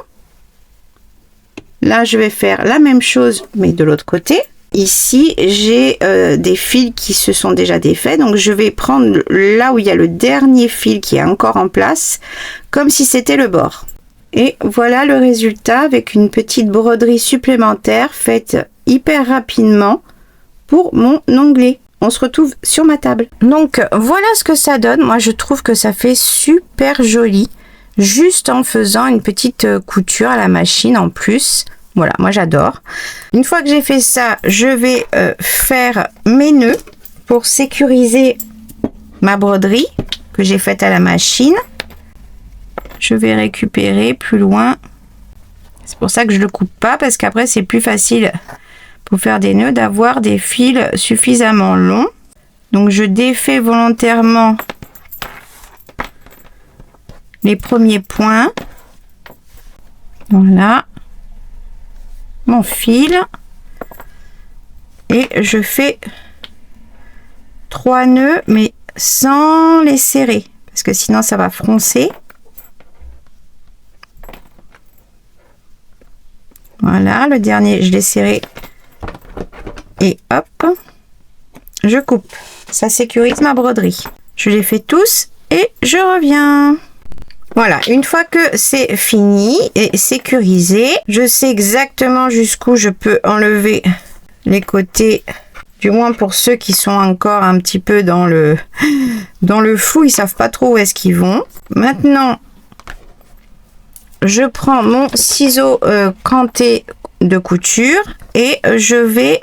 Là, je vais faire la même chose, mais de l'autre côté. Ici, j'ai des fils qui se sont déjà défaits, donc je vais prendre là où il y a le dernier fil qui est encore en place, comme si c'était le bord. Et voilà le résultat avec une petite broderie supplémentaire faite hyper rapidement pour mon onglet. On se retrouve sur ma table. Donc voilà ce que ça donne. Moi je trouve que ça fait super joli juste en faisant une petite couture à la machine en plus. Voilà, moi j'adore. Une fois que j'ai fait ça, je vais faire mes nœuds pour sécuriser ma broderie que j'ai faite à la machine. Je vais récupérer plus loin. C'est pour ça que je le coupe pas parce qu'après c'est plus facile pour faire des nœuds d'avoir des fils suffisamment longs. Donc je défais volontairement les premiers points. Voilà. Mon fil. Et je fais 3 nœuds, mais sans les serrer, parce que sinon ça va froncer. Voilà, le dernier, je l'ai serré. Et hop, je coupe. Ça sécurise ma broderie. Je les fais tous et je reviens. Voilà, une fois que c'est fini et sécurisé, je sais exactement jusqu'où je peux enlever les côtés, du moins pour ceux qui sont encore un petit peu dans le fou, ils savent pas trop où est-ce qu'ils vont. Maintenant, je prends mon ciseau canté de couture et je vais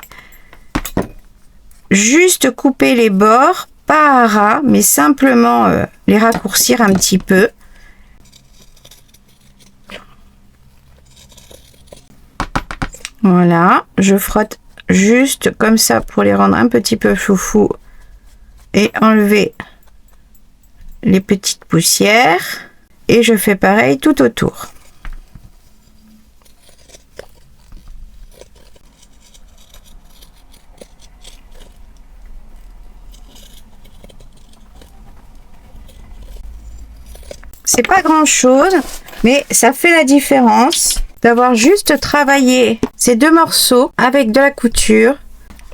juste couper les bords, pas à ras, mais simplement les raccourcir un petit peu. Voilà, je frotte juste comme ça pour les rendre un petit peu foufou et enlever les petites poussières. Et je fais pareil tout autour. C'est pas grand chose, mais ça fait la différence d'avoir juste travaillé ces deux morceaux avec de la couture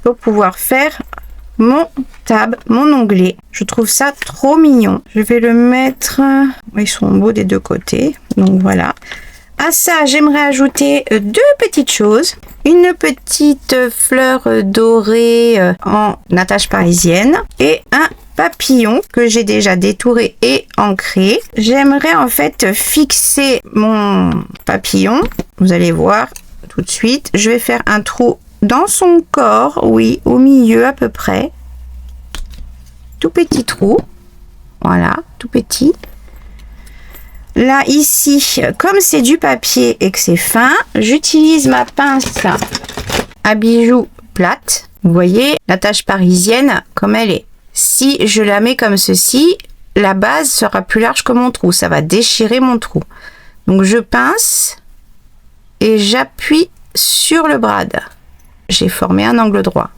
pour pouvoir faire mon tab, mon onglet. Je trouve ça trop mignon. Je vais le mettre, ils sont beaux des deux côtés, donc voilà. À ça, j'aimerais ajouter deux petites choses. Une petite fleur dorée en attache parisienne et un papillon que j'ai déjà détouré et ancré. J'aimerais en fait fixer mon papillon. Vous allez voir tout de suite. Je vais faire un trou dans son corps, oui, au milieu à peu près. Tout petit trou. Voilà, tout petit. Là, ici, comme c'est du papier et que c'est fin, j'utilise ma pince à bijoux plate. Vous voyez, la tache parisienne, comme elle est. Si je la mets comme ceci, la base sera plus large que mon trou. Ça va déchirer mon trou. Donc, je pince et j'appuie sur le brad. J'ai formé un angle droit.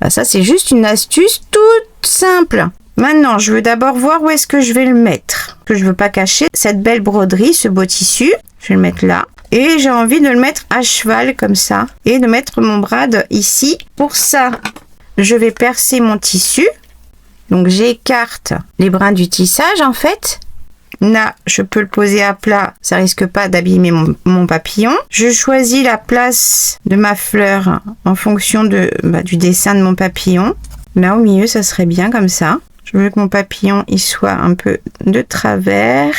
Là, ça, c'est juste une astuce toute simple. Maintenant, je veux d'abord voir où est-ce que je vais le mettre. Que je veux pas cacher cette belle broderie, ce beau tissu. Je vais le mettre là. Et j'ai envie de le mettre à cheval comme ça. Et de mettre mon brad ici. Pour ça, je vais percer mon tissu. Donc, j'écarte les brins du tissage en fait. Là, je peux le poser à plat. Ça risque pas d'abîmer mon papillon. Je choisis la place de ma fleur en fonction du dessin de mon papillon. Là, au milieu, ça serait bien comme ça. Je veux que mon papillon il soit un peu de travers,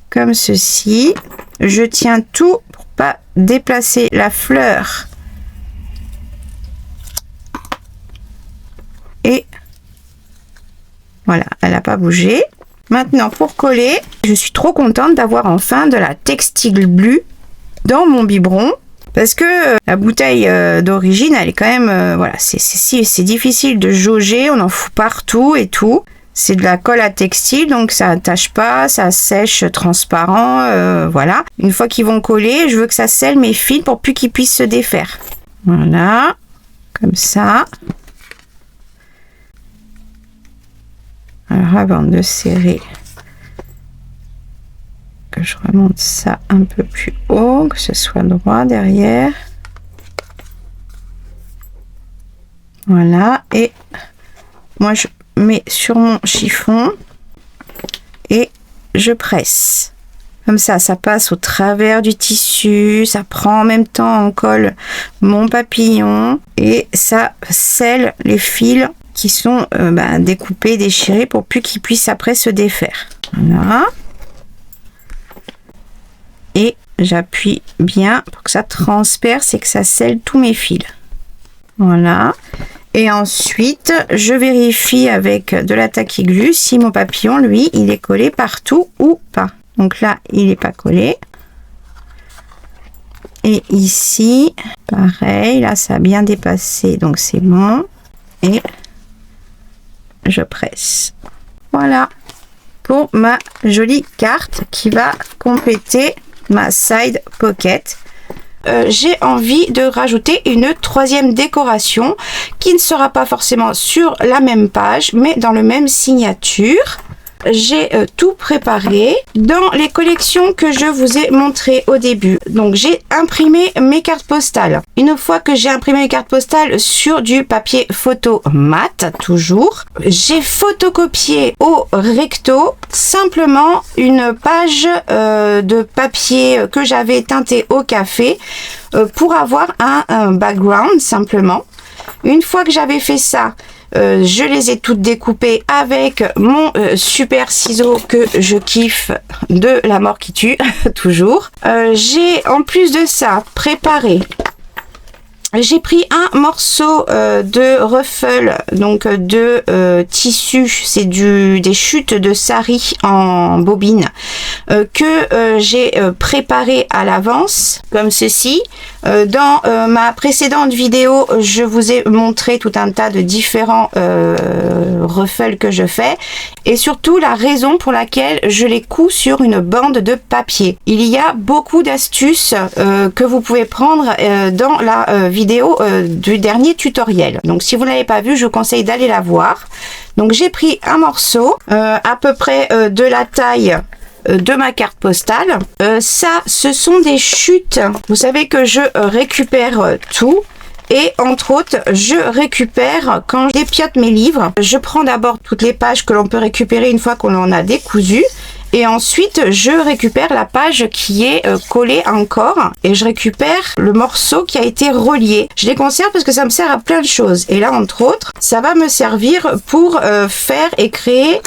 comme ceci. Je tiens tout pour pas déplacer la fleur. Et voilà, elle n'a pas bougé. Maintenant, pour coller, je suis trop contente d'avoir enfin de la textile bleue dans mon biberon. Parce que la bouteille d'origine, elle est quand même... voilà, c'est difficile de jauger, on en fout partout et tout. C'est de la colle à textile, donc ça n'attache pas, ça sèche transparent, voilà. Une fois qu'ils vont coller, je veux que ça scelle mes fils pour plus qu'ils puissent se défaire. Voilà, comme ça. Alors avant de serrer, que je remonte ça un peu plus haut, que ce soit droit derrière. Voilà, et moi je mets sur mon chiffon et je presse. Comme ça, ça passe au travers du tissu, ça prend en même temps en colle mon papillon et ça scelle les fils qui sont découpés, déchirés pour plus qu'ils puissent après se défaire. Voilà. Et j'appuie bien pour que ça transperce et que ça scelle tous mes fils. Voilà. Et ensuite, je vérifie avec de la taquiglu si mon papillon, lui, il est collé partout ou pas. Donc là, il n'est pas collé. Et ici, pareil, là, ça a bien dépassé, donc c'est bon. Et je presse. Voilà pour ma jolie carte qui va compléter ma side pocket. J'ai envie de rajouter une troisième décoration qui ne sera pas forcément sur la même page mais dans le même signature. J'ai tout préparé dans les collections que je vous ai montrées au début. Donc j'ai imprimé mes cartes postales. Une fois que j'ai imprimé les cartes postales sur du papier photo mat, toujours, j'ai photocopié au recto simplement une page de papier que j'avais teinté au café pour avoir un background simplement. Une fois que j'avais fait ça, je les ai toutes découpées avec mon super ciseau que je kiffe de la mort qui tue, toujours. J'ai en plus de ça préparé, j'ai pris un morceau de ruffle, donc de tissu, c'est des chutes de sari en bobine que j'ai préparé à l'avance, comme ceci. Dans ma précédente vidéo, je vous ai montré tout un tas de différents ruffles que je fais et surtout la raison pour laquelle je les couds sur une bande de papier. Il y a beaucoup d'astuces que vous pouvez prendre dans la vidéo du dernier tutoriel. Donc si vous ne l'avez pas vu, je vous conseille d'aller la voir. Donc j'ai pris un morceau à peu près de la taille de ma carte postale. Ça, ce sont des chutes. Vous savez que je récupère tout. Et entre autres, je récupère, quand je dépiote mes livres, je prends d'abord toutes les pages que l'on peut récupérer une fois qu'on en a décousu. Et ensuite, je récupère la page qui est collée encore et je récupère le morceau qui a été relié. Je les conserve parce que ça me sert à plein de choses. Et là, entre autres, ça va me servir pour faire et créer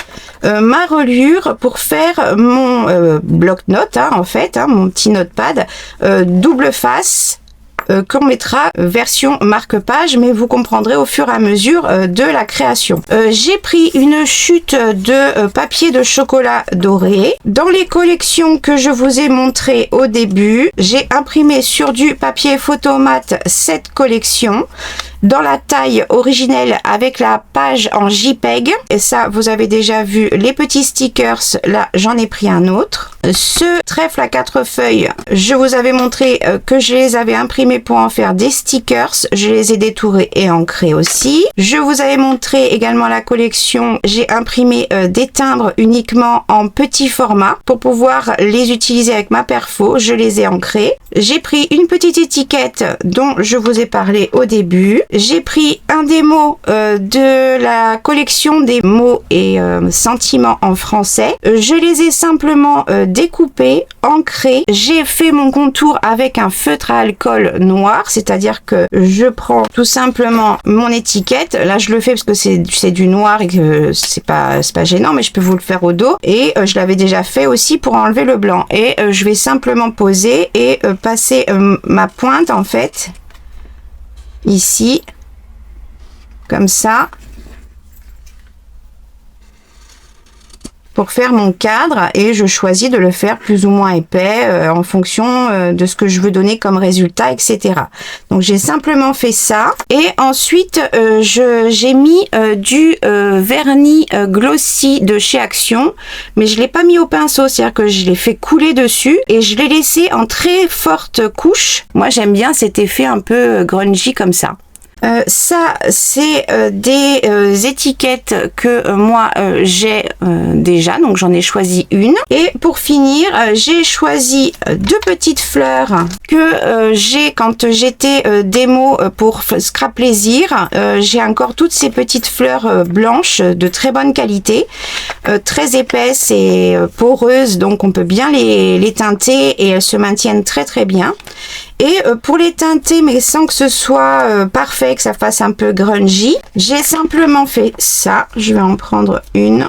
ma reliure, pour faire mon bloc-notes, en fait, mon petit notepad double face. Qu'on mettra version marque-page, mais vous comprendrez au fur et à mesure de la création. J'ai pris une chute de papier de chocolat doré. Dans les collections que je vous ai montrées au début, j'ai imprimé sur du papier photomat cette collection dans la taille originelle avec la page en JPEG. Et ça, vous avez déjà vu les petits stickers. Là, j'en ai pris un autre. Ce trèfle à 4 feuilles, je vous avais montré que je les avais imprimés pour en faire des stickers. Je les ai détourés et ancrés aussi. Je vous avais montré également la collection. J'ai imprimé des timbres uniquement en petit format pour pouvoir les utiliser avec ma perfo. Je les ai ancrés. J'ai pris une petite étiquette dont je vous ai parlé au début. J'ai pris un des mots de la collection des mots et sentiments en français. Je les ai simplement découpés, ancrés. J'ai fait mon contour avec un feutre à alcool noir, c'est-à-dire que je prends tout simplement mon étiquette. Là, je le fais parce que c'est du noir et que c'est pas gênant, mais je peux vous le faire au dos. Et je l'avais déjà fait aussi pour enlever le blanc. Et je vais simplement poser et passer ma pointe en fait ici, comme ça, pour faire mon cadre, et je choisis de le faire plus ou moins épais en fonction de ce que je veux donner comme résultat, etc. Donc j'ai simplement fait ça, et ensuite j'ai mis du vernis glossy de chez Action, mais je l'ai pas mis au pinceau, c'est-à-dire que je l'ai fait couler dessus et je l'ai laissé en très forte couche. Moi j'aime bien cet effet un peu grungy comme ça. Ça, c'est des étiquettes que moi j'ai déjà, donc j'en ai choisi une. Et pour finir, j'ai choisi deux petites fleurs que j'ai quand j'étais démo pour Scrap Plaisir. J'ai encore toutes ces petites fleurs blanches de très bonne qualité, très épaisses et poreuses, donc on peut bien les teinter et elles se maintiennent très très bien. Et pour les teinter, mais sans que ce soit parfait, que ça fasse un peu grungy, j'ai simplement fait ça. Je vais en prendre une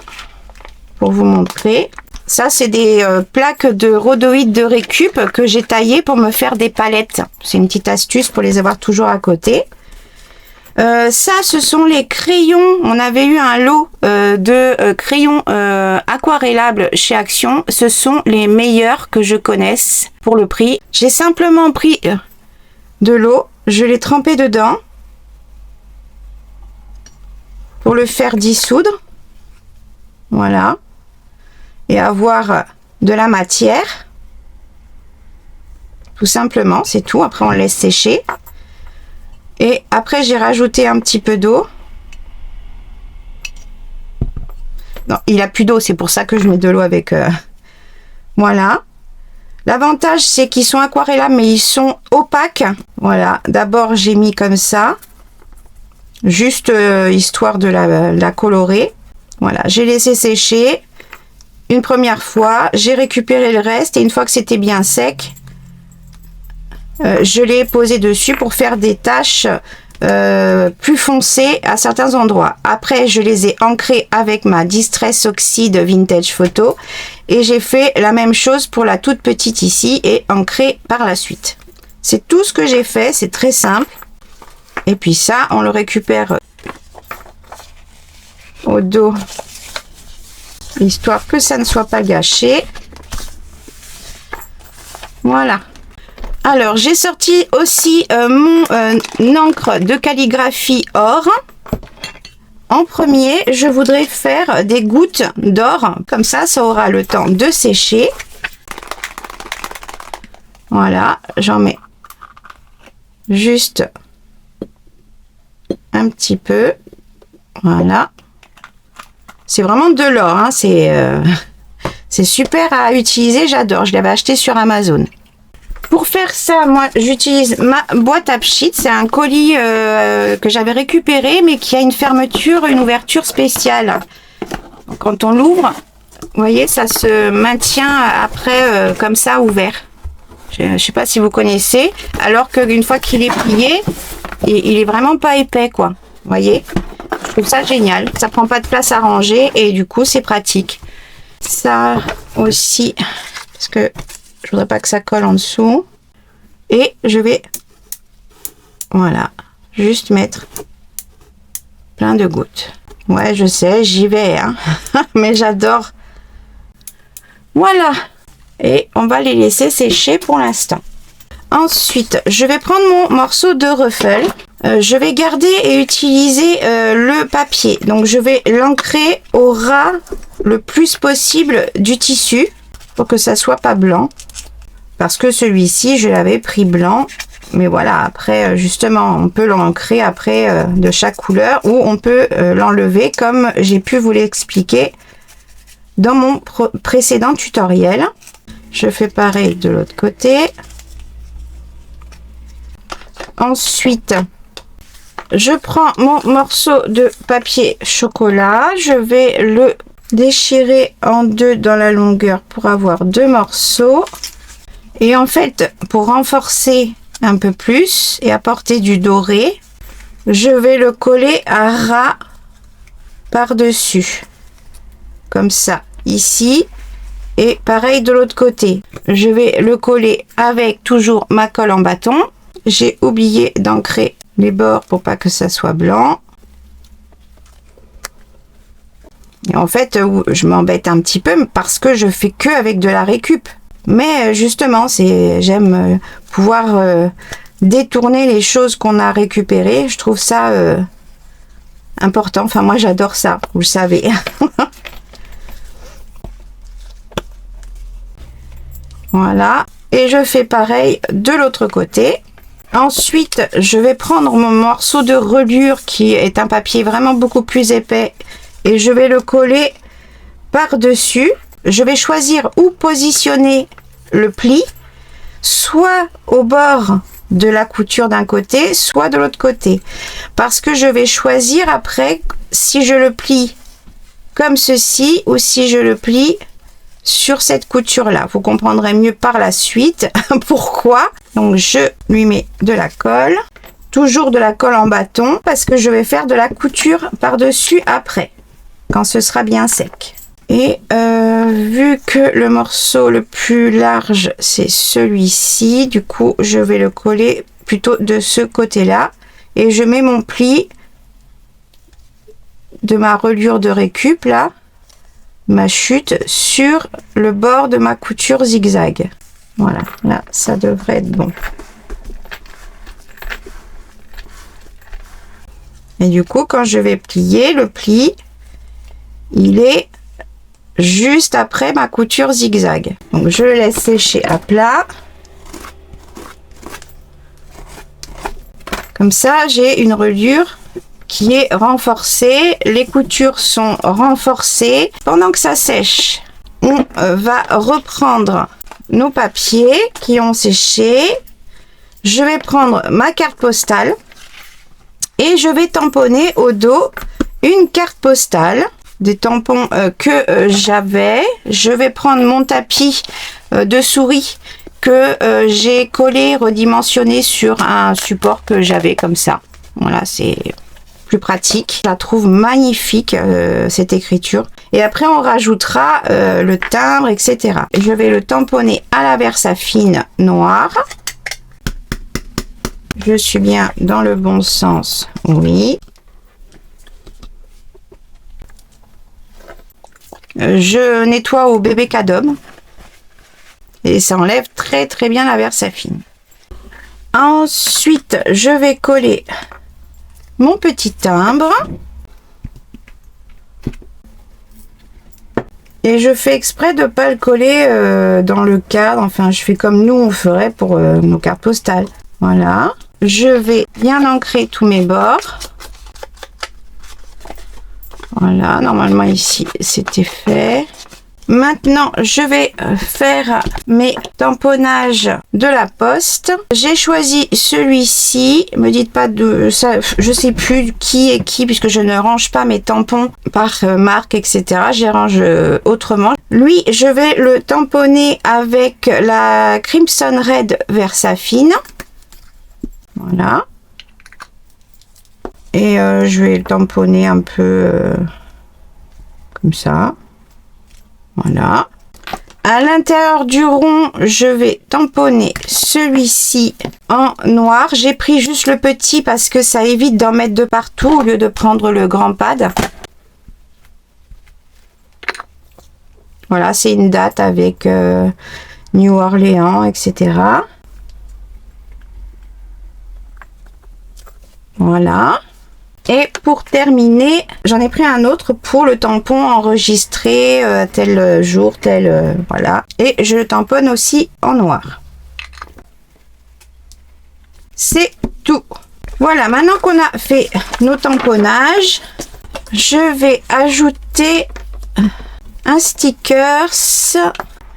pour vous montrer. Ça, c'est des plaques de rhodoïde de récup que j'ai taillées pour me faire des palettes. C'est une petite astuce pour les avoir toujours à côté. Ça, ce sont les crayons. On avait eu un lot de crayons aquarellables chez Action. Ce sont les meilleurs que je connaisse pour le prix. J'ai simplement pris de l'eau, je l'ai trempée dedans pour le faire dissoudre. Voilà. Et avoir de la matière. Tout simplement, c'est tout. Après, on laisse sécher. Et après, j'ai rajouté un petit peu d'eau. Non, il a plus d'eau, c'est pour ça que je mets de l'eau avec... Voilà. L'avantage, c'est qu'ils sont aquarellables, mais ils sont opaques. Voilà. D'abord, j'ai mis comme ça. Juste histoire de la colorer. Voilà. J'ai laissé sécher une première fois. J'ai récupéré le reste. Et une fois que c'était bien sec, je l'ai posé dessus pour faire des taches plus foncées à certains endroits. Après, je les ai ancrés avec ma Distress Oxide Vintage Photo et j'ai fait la même chose pour la toute petite ici et ancré par la suite. C'est tout ce que j'ai fait, c'est très simple. Et puis ça, on le récupère au dos, histoire que ça ne soit pas gâché. Voilà. Alors, j'ai sorti aussi mon encre de calligraphie or. En premier, je voudrais faire des gouttes d'or. Comme ça, ça aura le temps de sécher. Voilà, j'en mets juste un petit peu. Voilà. C'est vraiment de l'or, hein. C'est super à utiliser, j'adore. Je l'avais acheté sur Amazon. Pour faire ça, moi, j'utilise ma boîte à pchit. C'est un colis que j'avais récupéré, mais qui a une fermeture, une ouverture spéciale. Quand on l'ouvre, vous voyez, ça se maintient après comme ça, ouvert. Je ne sais pas si vous connaissez. Alors qu'une fois qu'il est plié, il est vraiment pas épais, quoi. Vous voyez, je trouve ça génial. Ça prend pas de place à ranger et du coup, c'est pratique. Ça aussi, parce que je voudrais pas que ça colle en dessous. Et je vais, voilà, juste mettre plein de gouttes. Ouais, je sais, j'y vais, hein. Mais j'adore. Voilà. Et on va les laisser sécher pour l'instant. Ensuite, je vais prendre mon morceau de ruffle. Je vais garder et utiliser le papier. Donc, je vais l'ancrer au ras le plus possible du tissu pour que ça soit pas blanc. Parce que celui-ci, je l'avais pris blanc. Mais voilà, après, justement, on peut l'ancrer après de chaque couleur ou on peut l'enlever comme j'ai pu vous l'expliquer dans mon précédent tutoriel. Je fais pareil de l'autre côté. Ensuite, je prends mon morceau de papier chocolat. Je vais le déchirer en deux dans la longueur pour avoir deux morceaux. Et en fait, pour renforcer un peu plus et apporter du doré, je vais le coller à ras par-dessus. Comme ça, ici. Et pareil de l'autre côté. Je vais le coller avec toujours ma colle en bâton. J'ai oublié d'ancrer les bords pour pas que ça soit blanc. Et en fait, je m'embête un petit peu parce que je fais que avec de la récup. Mais justement, j'aime pouvoir détourner les choses qu'on a récupérées. Je trouve ça important. Enfin, moi, j'adore ça, vous le savez. Voilà. Et je fais pareil de l'autre côté. Ensuite, je vais prendre mon morceau de reliure qui est un papier vraiment beaucoup plus épais et je vais le coller par-dessus. Je vais choisir où positionner le pli, soit au bord de la couture d'un côté, soit de l'autre côté. Parce que je vais choisir après si je le plie comme ceci ou si je le plie sur cette couture là. Vous comprendrez mieux par la suite pourquoi. Donc je lui mets de la colle, toujours de la colle en bâton parce que je vais faire de la couture par dessus après quand ce sera bien sec. Et vu que le morceau le plus large c'est celui-ci, du coup je vais le coller plutôt de ce côté là et je mets mon pli de ma reliure de récup là, ma chute, sur le bord de ma couture zigzag. Voilà, là ça devrait être bon. Et du coup, quand je vais plier, le pli, il est juste après ma couture zigzag. Donc je le laisse sécher à plat. Comme ça, j'ai une reliure qui est renforcée. Les coutures sont renforcées. Pendant que ça sèche, on va reprendre nos papiers qui ont séché. Je vais prendre ma carte postale et je vais tamponner au dos une carte postale. Des tampons que j'avais. Je vais prendre mon tapis de souris que j'ai collé, redimensionné sur un support que j'avais comme ça. Voilà, c'est plus pratique. Je la trouve magnifique, cette écriture. Et après, on rajoutera le timbre, etc. Je vais le tamponner à la Versafine noire. Je suis bien dans le bon sens, oui. Je nettoie au bébé Cadom et ça enlève très bien la Versafine. Ensuite, je vais coller mon petit timbre et je fais exprès de pas le coller dans le cadre. Enfin, je fais comme nous on ferait pour nos cartes postales. Voilà. Je vais bien ancrer tous mes bords. Voilà, normalement ici c'était fait. Maintenant, je vais faire mes tamponnages de la poste. J'ai choisi celui-ci. Me dites pas de ça, je sais plus qui est qui puisque je ne range pas mes tampons par marque, etc. J'y range autrement. Lui, je vais le tamponner avec la Crimson Red Versafine. Voilà. Et je vais le tamponner un peu comme ça. Voilà. À l'intérieur du rond, je vais tamponner celui-ci en noir. J'ai pris juste le petit parce que ça évite d'en mettre de partout au lieu de prendre le grand pad. Voilà, c'est une date avec New Orleans, etc. Voilà. Et pour terminer, j'en ai pris un autre pour le tampon enregistré tel jour, tel voilà. Et je le tamponne aussi en noir. C'est tout. Voilà, maintenant qu'on a fait nos tamponnages, je vais ajouter un stickers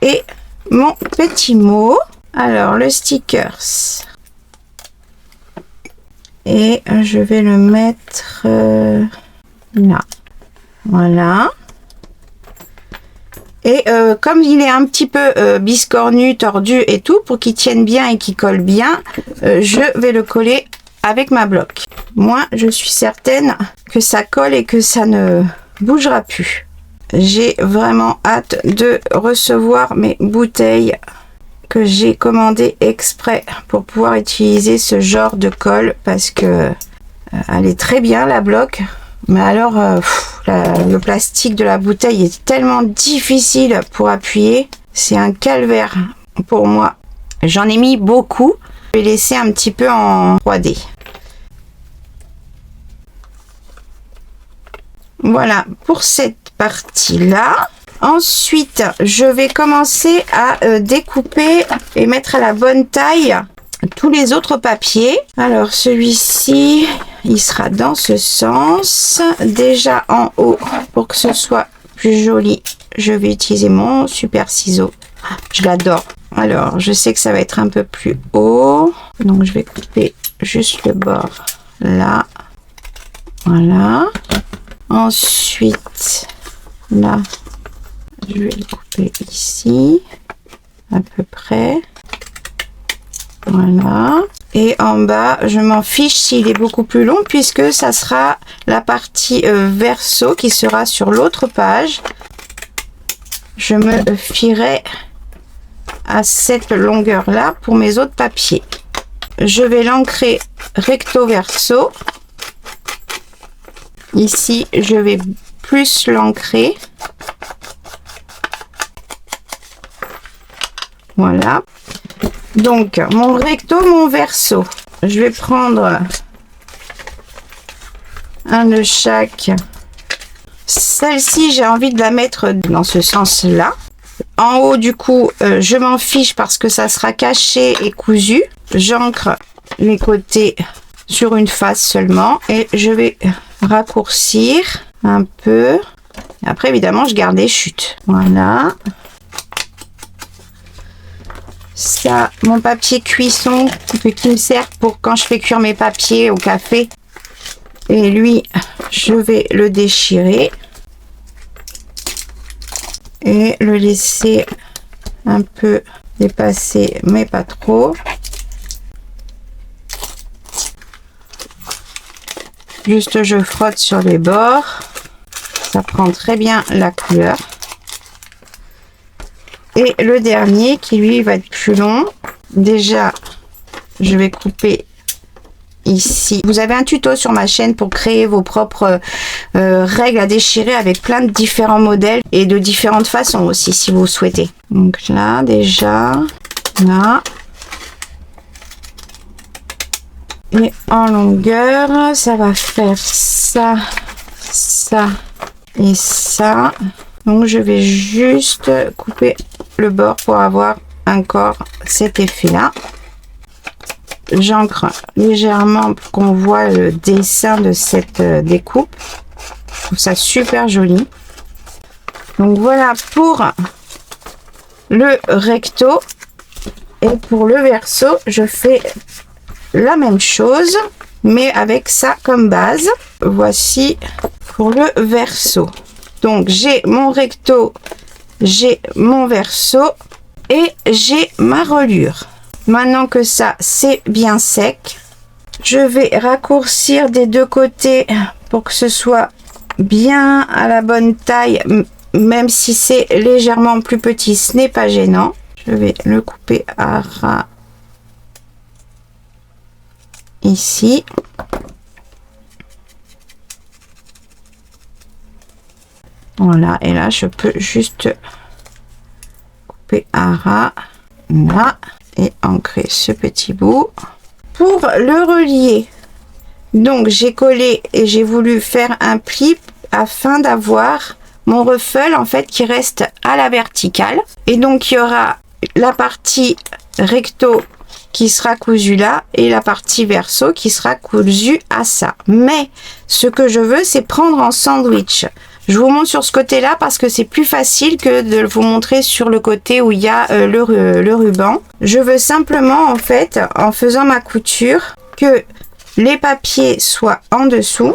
et mon petit mot. Alors, le stickers. Et je vais le mettre là. Voilà. Et comme il est un petit peu biscornu, tordu et tout, pour qu'il tienne bien et qu'il colle bien, je vais le coller avec ma bloc. Moi, je suis certaine que ça colle et que ça ne bougera plus. J'ai vraiment hâte de recevoir mes bouteilles que j'ai commandé exprès pour pouvoir utiliser ce genre de colle parce que elle est très bien la bloc, mais alors le plastique de la bouteille est tellement difficile pour appuyer, c'est un calvaire pour moi. J'en ai mis beaucoup, je vais laisser un petit peu en 3D. Voilà pour cette partie là. Ensuite, je vais commencer à découper et mettre à la bonne taille tous les autres papiers. Alors, celui-ci, il sera dans ce sens. Déjà en haut, pour que ce soit plus joli, je vais utiliser mon super ciseau. Je l'adore. Alors, je sais que ça va être un peu plus haut. Donc, je vais couper juste le bord là. Voilà. Ensuite, là. Je vais le couper ici, à peu près. Voilà. Et en bas, je m'en fiche s'il est beaucoup plus long, puisque ça sera la partie verso qui sera sur l'autre page. Je me fierai à cette longueur-là pour mes autres papiers. Je vais l'ancrer recto verso. Ici, je vais plus l'ancrer. Voilà. Donc, mon recto, mon verso. Je vais prendre un de chaque. Celle-ci, j'ai envie de la mettre dans ce sens-là. En haut, du coup, je m'en fiche parce que ça sera caché et cousu. J'ancre les côtés sur une face seulement et je vais raccourcir un peu. Après, évidemment, je garde les chutes. Voilà. Ça, mon papier cuisson qui me sert pour quand je fais cuire mes papiers au café. Et lui, je vais le déchirer et le laisser un peu dépasser, mais pas trop. Juste, je frotte sur les bords. Ça prend très bien la couleur. Et le dernier qui lui va être plus long. Déjà, je vais couper ici. Vous avez un tuto sur ma chaîne pour créer vos propres règles à déchirer avec plein de différents modèles et de différentes façons aussi si vous souhaitez. Donc là, déjà, là. Et en longueur, ça va faire ça, ça et ça. Donc je vais juste couper le bord pour avoir encore cet effet là. J'ancre légèrement pour qu'on voit le dessin de cette découpe. Je trouve ça super joli. Donc voilà pour le recto. Et pour le verso, je fais la même chose, mais avec ça comme base. Voici pour le verso. Donc j'ai mon recto, j'ai mon verso et j'ai ma reliure. Maintenant que ça c'est bien sec, je vais raccourcir des deux côtés pour que ce soit bien à la bonne taille, même si c'est légèrement plus petit, ce n'est pas gênant. Je vais le couper à ras ici. Voilà, et là je peux juste couper à ras là et ancrer ce petit bout pour le relier. Donc j'ai collé et j'ai voulu faire un pli afin d'avoir mon ruffle en fait qui reste à la verticale, et donc il y aura la partie recto qui sera cousue là et la partie verso qui sera cousue à ça. Mais ce que je veux, c'est prendre en sandwich. Je vous montre sur ce côté là parce que c'est plus facile que de vous montrer sur le côté où il y a le ruban. Je veux simplement en fait, en faisant ma couture, que les papiers soient en dessous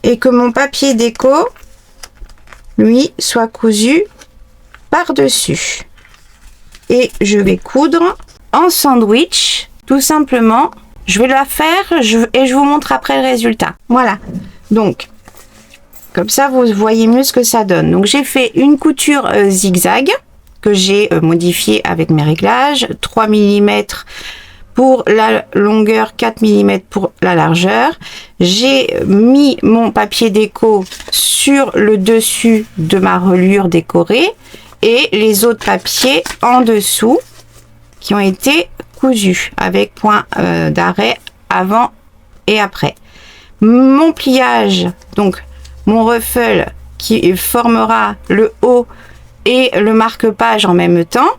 et que mon papier déco lui soit cousu par dessus. Et je vais coudre en sandwich tout simplement. Je vais la faire et je vous montre après le résultat. Voilà, donc comme ça vous voyez mieux ce que ça donne. Donc j'ai fait une couture zigzag que j'ai modifiée avec mes réglages, 3 mm pour la longueur, 4 mm pour la largeur. J'ai mis mon papier déco sur le dessus de ma reliure décorée et les autres papiers en dessous qui ont été cousus avec point d'arrêt avant et après. Mon pliage, donc mon ruffle qui formera le haut et le marque-page en même temps.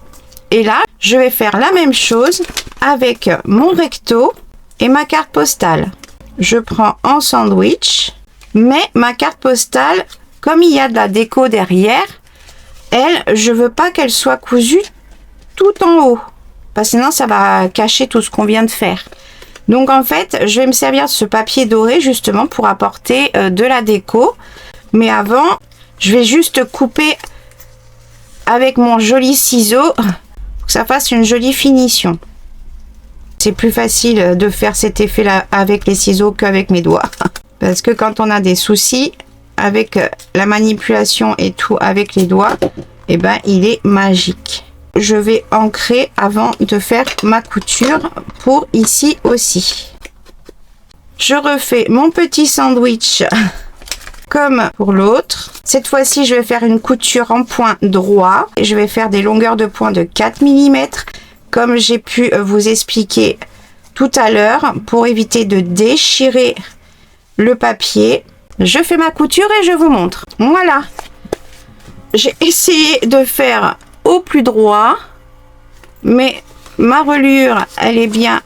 Et là, je vais faire la même chose avec mon recto et ma carte postale. Je prends en sandwich, mais ma carte postale, comme il y a de la déco derrière, elle, je veux pas qu'elle soit cousue tout en haut, parce que sinon ça va cacher tout ce qu'on vient de faire. Donc en fait, je vais me servir de ce papier doré justement pour apporter de la déco. Mais avant, je vais juste couper avec mon joli ciseau pour que ça fasse une jolie finition. C'est plus facile de faire cet effet là avec les ciseaux qu'avec mes doigts. Parce que quand on a des soucis avec la manipulation et tout avec les doigts, et ben il est magique. Je vais ancrer avant de faire ma couture pour ici aussi. Je refais mon petit sandwich comme pour l'autre. Cette fois-ci, je vais faire une couture en point droit. Je vais faire des longueurs de point de 4 mm. Comme j'ai pu vous expliquer tout à l'heure pour éviter de déchirer le papier. Je fais ma couture et je vous montre. Voilà. J'ai essayé de faire au plus droit, mais ma reliure, elle est bien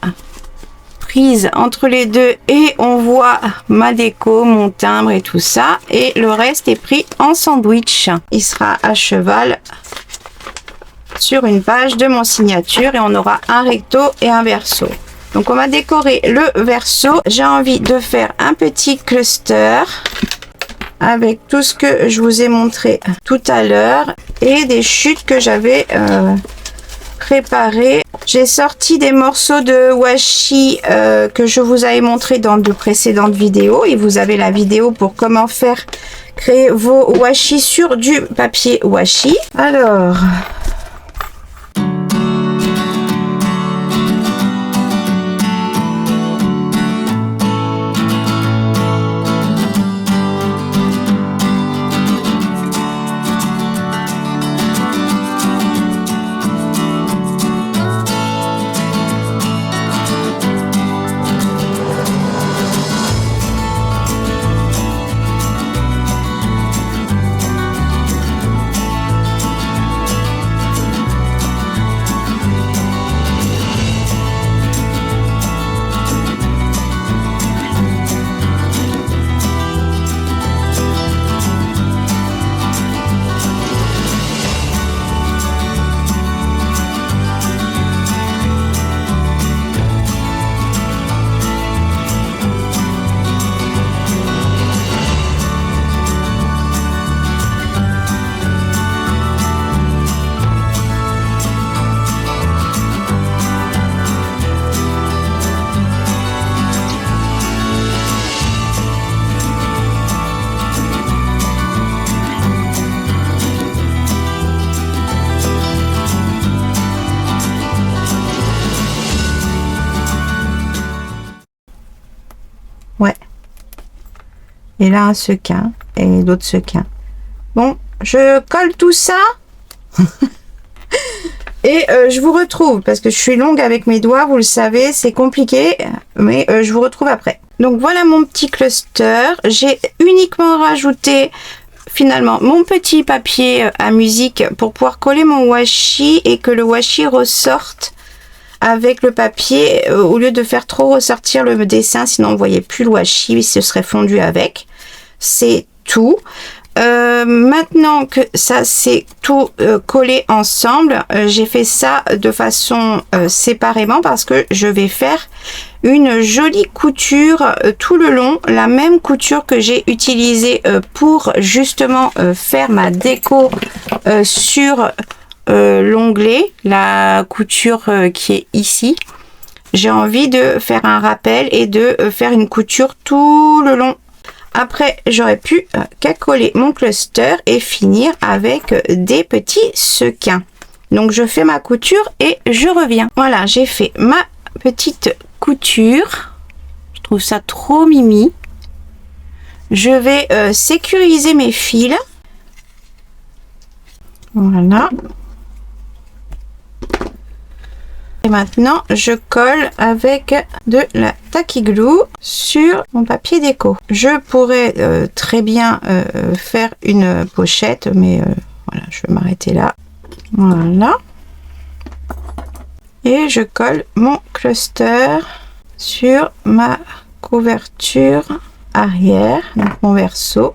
prise entre les deux et on voit ma déco, mon timbre et tout ça. Et le reste est pris en sandwich. Il sera à cheval sur une page de mon signature et on aura un recto et un verso. Donc on va décorer le verso. J'ai envie de faire un petit cluster avec tout ce que je vous ai montré tout à l'heure et des chutes que j'avais préparées. J'ai sorti des morceaux de washi que je vous avais montré dans de précédentes vidéos et vous avez la vidéo pour comment faire créer vos washi sur du papier washi. Alors, ouais. Et là, un sequin et d'autres sequins. Bon, je colle tout ça. Et je vous retrouve, parce que je suis longue avec mes doigts, vous le savez, c'est compliqué, mais je vous retrouve après. Donc voilà mon petit cluster. J'ai uniquement rajouté finalement mon petit papier à musique pour pouvoir coller mon washi et que le washi ressorte avec le papier au lieu de faire trop ressortir le dessin, sinon on voyait plus le washi, ce serait fondu avec. C'est tout. Maintenant que ça c'est tout collé ensemble, j'ai fait ça de façon séparément parce que je vais faire une jolie couture tout le long, la même couture que j'ai utilisée pour justement faire ma déco sur l'onglet, la couture qui est ici. J'ai envie de faire un rappel et de faire une couture tout le long. Après, j'aurais pu qu'à coller mon cluster et finir avec des petits sequins. Donc, je fais ma couture et je reviens. Voilà, j'ai fait ma petite couture. Je trouve ça trop mimi. Je vais sécuriser mes fils. Voilà. Et maintenant, je colle avec de la tacky glue sur mon papier déco. Je pourrais très bien faire une pochette, mais voilà, je vais m'arrêter là. Voilà. Et je colle mon cluster sur ma couverture arrière, donc mon verso.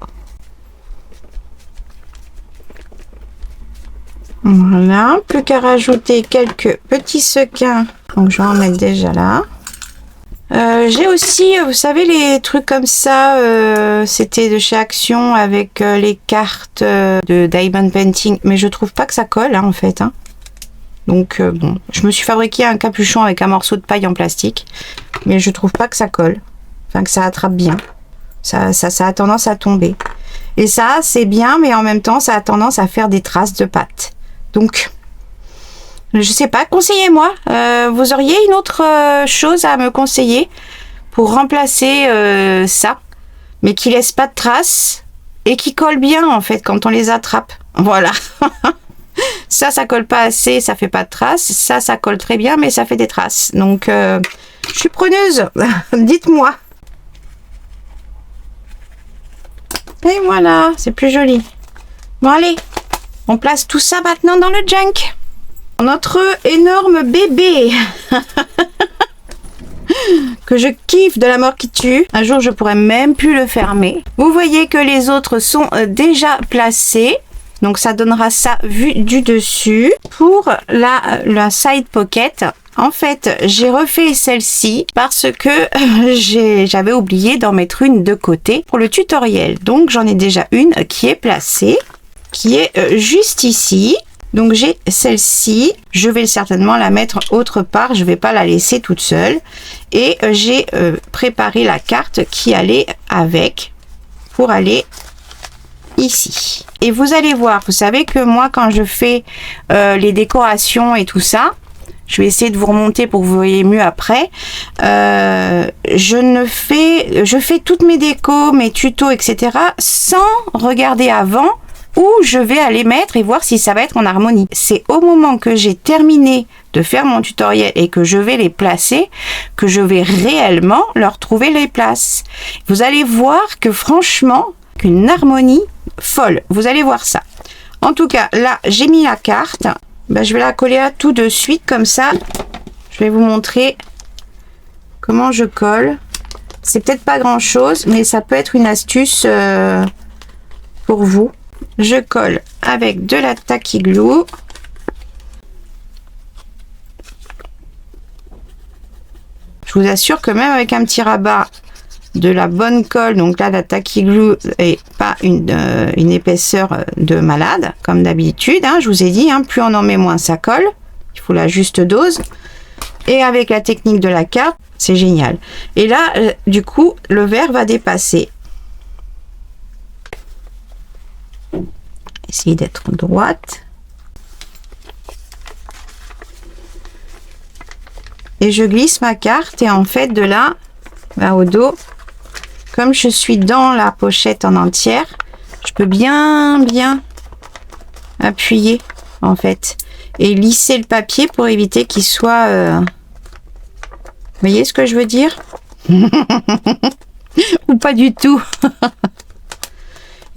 Voilà, plus qu'à rajouter quelques petits sequins, donc je vais en mettre déjà là. J'ai aussi, vous savez, les trucs comme ça, c'était de chez Action avec les cartes de Diamond Painting, mais je trouve pas que ça colle hein, en fait. Hein. Donc bon, je me suis fabriqué un capuchon avec un morceau de paille en plastique, mais je trouve pas que ça colle, enfin que ça attrape bien. Ça a tendance à tomber. Et ça, c'est bien, mais en même temps, ça a tendance à faire des traces de pâte. Donc, je sais pas, conseillez-moi. Vous auriez une autre chose à me conseiller pour remplacer ça, mais qui laisse pas de traces et qui colle bien en fait quand on les attrape. Voilà. Ça colle pas assez, ça fait pas de traces. Ça colle très bien, mais ça fait des traces. Donc, Je suis preneuse. Dites-moi. Et voilà, c'est plus joli. Bon, allez, on place tout ça maintenant dans le junk. Notre énorme bébé que je kiffe de la mort qui tue. Un jour, je pourrais même plus le fermer. Vous voyez que les autres sont déjà placés. Donc, ça donnera ça vue du dessus. Pour la side pocket, en fait, j'ai refait celle-ci parce que j'avais oublié d'en mettre une de côté pour le tutoriel. Donc, j'en ai déjà une qui est placée, qui est juste ici. Donc j'ai celle-ci, je vais certainement la mettre autre part, je vais pas la laisser toute seule. Et j'ai préparé la carte qui allait avec pour aller ici. Et vous allez voir, vous savez que moi quand je fais les décorations et tout ça, je vais essayer de vous remonter pour que vous voyez mieux après. Je fais toutes mes décos, mes tutos, etc. sans regarder avant où je vais aller mettre et voir si ça va être en harmonie. C'est au moment que j'ai terminé de faire mon tutoriel et que je vais les placer que je vais réellement leur trouver les places. Vous allez voir que franchement, qu'une harmonie folle. Vous allez voir ça. En tout cas, là, j'ai mis la carte. Ben, je vais la coller là tout de suite comme ça. Je vais vous montrer comment je colle. C'est peut-être pas grand chose, mais ça peut être une astuce pour vous. Je colle avec de la tacky glue. Je vous assure que même avec un petit rabat, de la bonne colle, donc là la tacky glue et pas une épaisseur de malade comme d'habitude, hein, je vous ai dit, hein, plus on en met moins ça colle, il faut la juste dose. Et avec la technique de la carte, c'est génial. Et là, du coup, le verre va dépasser. Essayez d'être droite. Et je glisse ma carte et en fait de là au dos, comme je suis dans la pochette en entière, je peux bien appuyer en fait et lisser le papier pour éviter qu'il soit... Vous voyez ce que je veux dire? Ou pas du tout.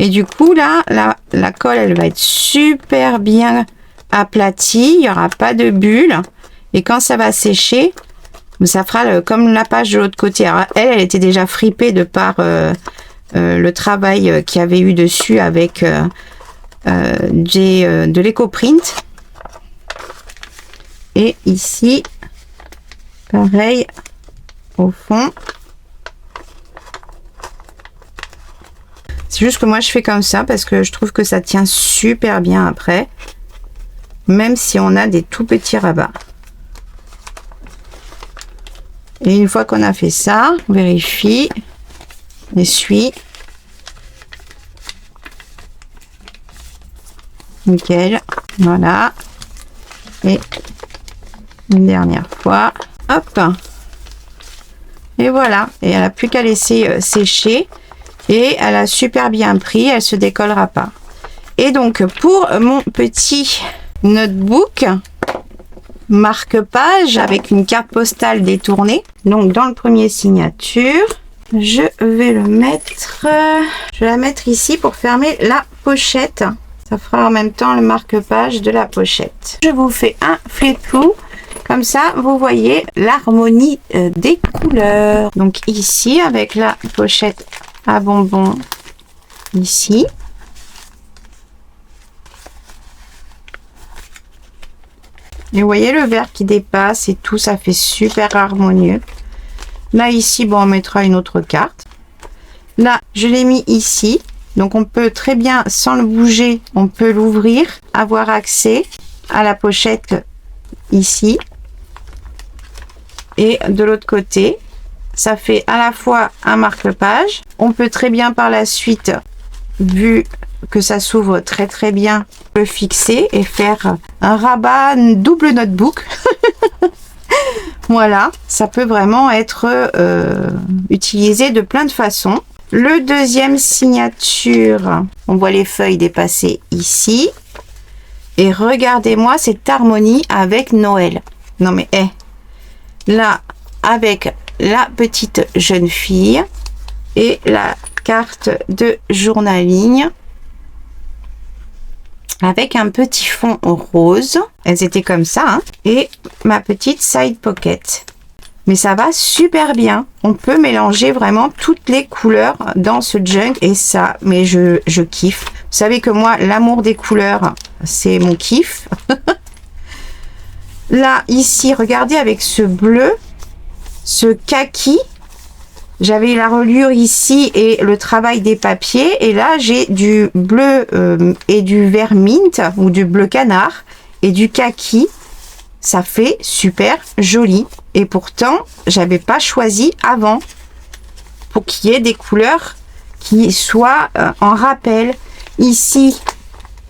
Et du coup là, la colle elle va être super bien aplatie, il n'y aura pas de bulles. Et quand ça va sécher, ça fera comme la page de l'autre côté. Alors, elle était déjà fripée de par le travail qu'il y avait eu dessus avec de l'éco-print. Et ici, pareil, au fond. C'est juste que moi, je fais comme ça parce que je trouve que ça tient super bien après. Même si on a des tout petits rabats. Et une fois qu'on a fait ça, on vérifie, essuie. Nickel. Voilà. Et une dernière fois. Hop. Et voilà. Et elle n'a plus qu'à laisser sécher. Et elle a super bien pris. Elle se décollera pas. Et donc, pour mon petit notebook... marque-page avec une carte postale détournée. Donc dans le premier signature, je vais le mettre, je vais la mettre ici pour fermer la pochette. Ça fera en même temps le marque-page de la pochette. Je vous fais un flip-through. Comme ça, vous voyez l'harmonie des couleurs. Donc ici, avec la pochette à bonbons, ici. Et vous voyez le vert qui dépasse et tout, ça fait super harmonieux. Là, ici, bon, on mettra une autre carte. Là, je l'ai mis ici. Donc, on peut très bien, sans le bouger, on peut l'ouvrir, avoir accès à la pochette ici. Et de l'autre côté, ça fait à la fois un marque-page. On peut très bien par la suite, vu que ça s'ouvre très bien, le fixer et faire un rabat double notebook. Voilà, ça peut vraiment être utilisé de plein de façons. Le deuxième signature, on voit les feuilles dépasser ici. Et regardez-moi cette harmonie avec Noël. Non mais là, avec la petite jeune fille et la carte de journaling avec un petit fond rose. Elles étaient comme ça, hein, et ma petite side pocket. Mais ça va super bien. On peut mélanger vraiment toutes les couleurs dans ce junk et ça, mais je kiffe. Vous savez que moi, l'amour des couleurs, c'est mon kiff. Là, ici, regardez avec ce bleu, ce kaki. J'avais la reliure ici et le travail des papiers. Et là, j'ai du bleu et du vert mint ou du bleu canard et du kaki. Ça fait super joli. Et pourtant, j'avais pas choisi avant pour qu'il y ait des couleurs qui soient en rappel. Ici,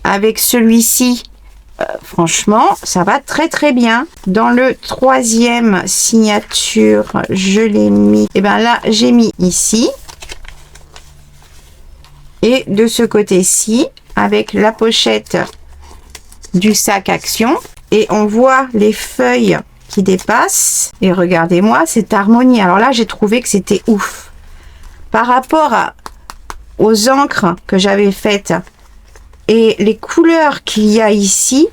avec celui-ci, franchement, ça va très très bien. Dans le troisième signature, je l'ai mis. Et bien là, j'ai mis ici. Et de ce côté-ci, avec la pochette du sac Action. Et on voit les feuilles qui dépassent. Et regardez-moi cette harmonie. Alors là, j'ai trouvé que c'était ouf. Par rapport aux encres que j'avais faites et les couleurs qu'il y a ici,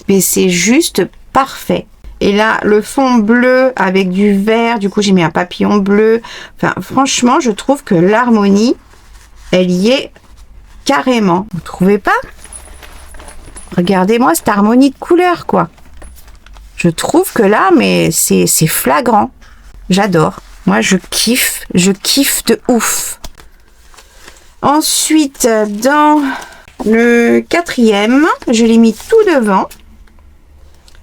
mais c'est juste parfait. Et là, le fond bleu avec du vert, du coup, j'ai mis un papillon bleu. Enfin, franchement, je trouve que l'harmonie, elle y est carrément. Vous trouvez pas? Regardez-moi cette harmonie de couleurs, quoi. Je trouve que là, mais c'est flagrant. J'adore. Moi, je kiffe de ouf. Ensuite, dans le quatrième, je l'ai mis tout devant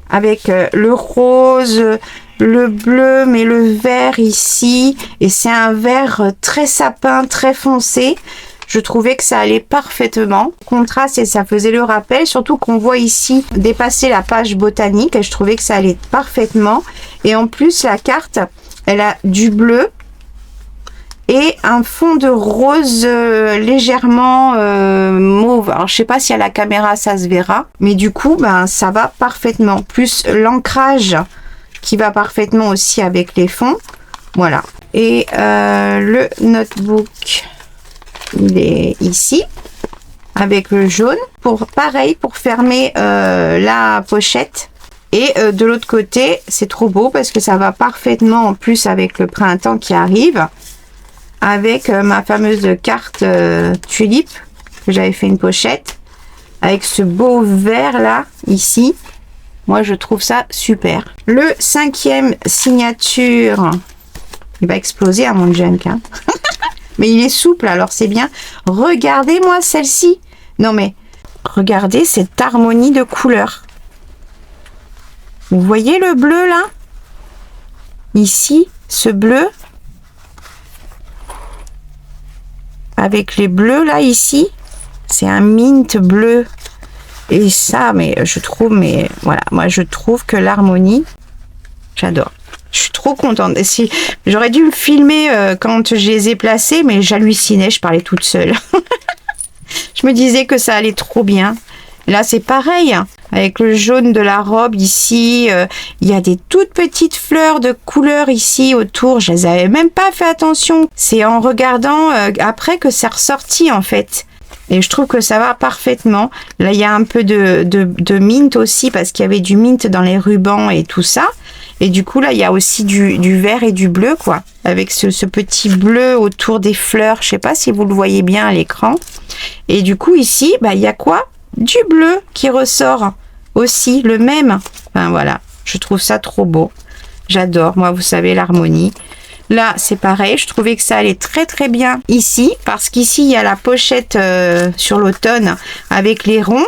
avec le rose, le bleu, mais le vert ici. Et c'est un vert très sapin, très foncé. Je trouvais que ça allait parfaitement. Contraste et ça faisait le rappel. Surtout qu'on voit ici dépasser la page botanique. Et je trouvais que ça allait parfaitement. Et en plus, la carte, elle a du bleu et un fond de rose légèrement mauve. Alors, je sais pas si à la caméra ça se verra. Mais du coup, ben, ça va parfaitement. Plus l'ancrage qui va parfaitement aussi avec les fonds. Voilà. Et le notebook, il est ici avec le jaune. Pareil, pour fermer la pochette. Et de l'autre côté, c'est trop beau parce que ça va parfaitement en plus avec le printemps qui arrive. Avec ma fameuse carte tulipe que j'avais fait une pochette. Avec ce beau vert là, ici. Moi, je trouve ça super. Le cinquième signature, il va exploser à mon junk. Hein. Mais il est souple, alors c'est bien. Regardez-moi celle-ci. Non mais, regardez cette harmonie de couleurs. Vous voyez le bleu là? Ici, ce bleu. Avec les bleus là, ici. C'est un mint bleu. Et ça, mais je trouve, mais voilà, moi je trouve que l'harmonie, j'adore. Je suis trop contente. Et si j'aurais dû me filmer quand je les ai placés, mais j'hallucinais, je parlais toute seule. Je me disais que ça allait trop bien. Là, c'est pareil, hein, avec le jaune de la robe ici. Il y a des toutes petites fleurs de couleur ici autour. Je les avais même pas fait attention. C'est en regardant après que c'est ressorti en fait. Et je trouve que ça va parfaitement. Là, il y a un peu de mint aussi parce qu'il y avait du mint dans les rubans et tout ça. Et du coup, là, il y a aussi du vert et du bleu, quoi. Avec ce petit bleu autour des fleurs. Je sais pas si vous le voyez bien à l'écran. Et du coup, ici, bah, il y a quoi? Du bleu qui ressort aussi, le même. Enfin, voilà. Je trouve ça trop beau. J'adore. Moi, vous savez, l'harmonie. Là, c'est pareil. Je trouvais que ça allait très, très bien ici. Parce qu'ici, il y a la pochette sur l'automne avec les ronds.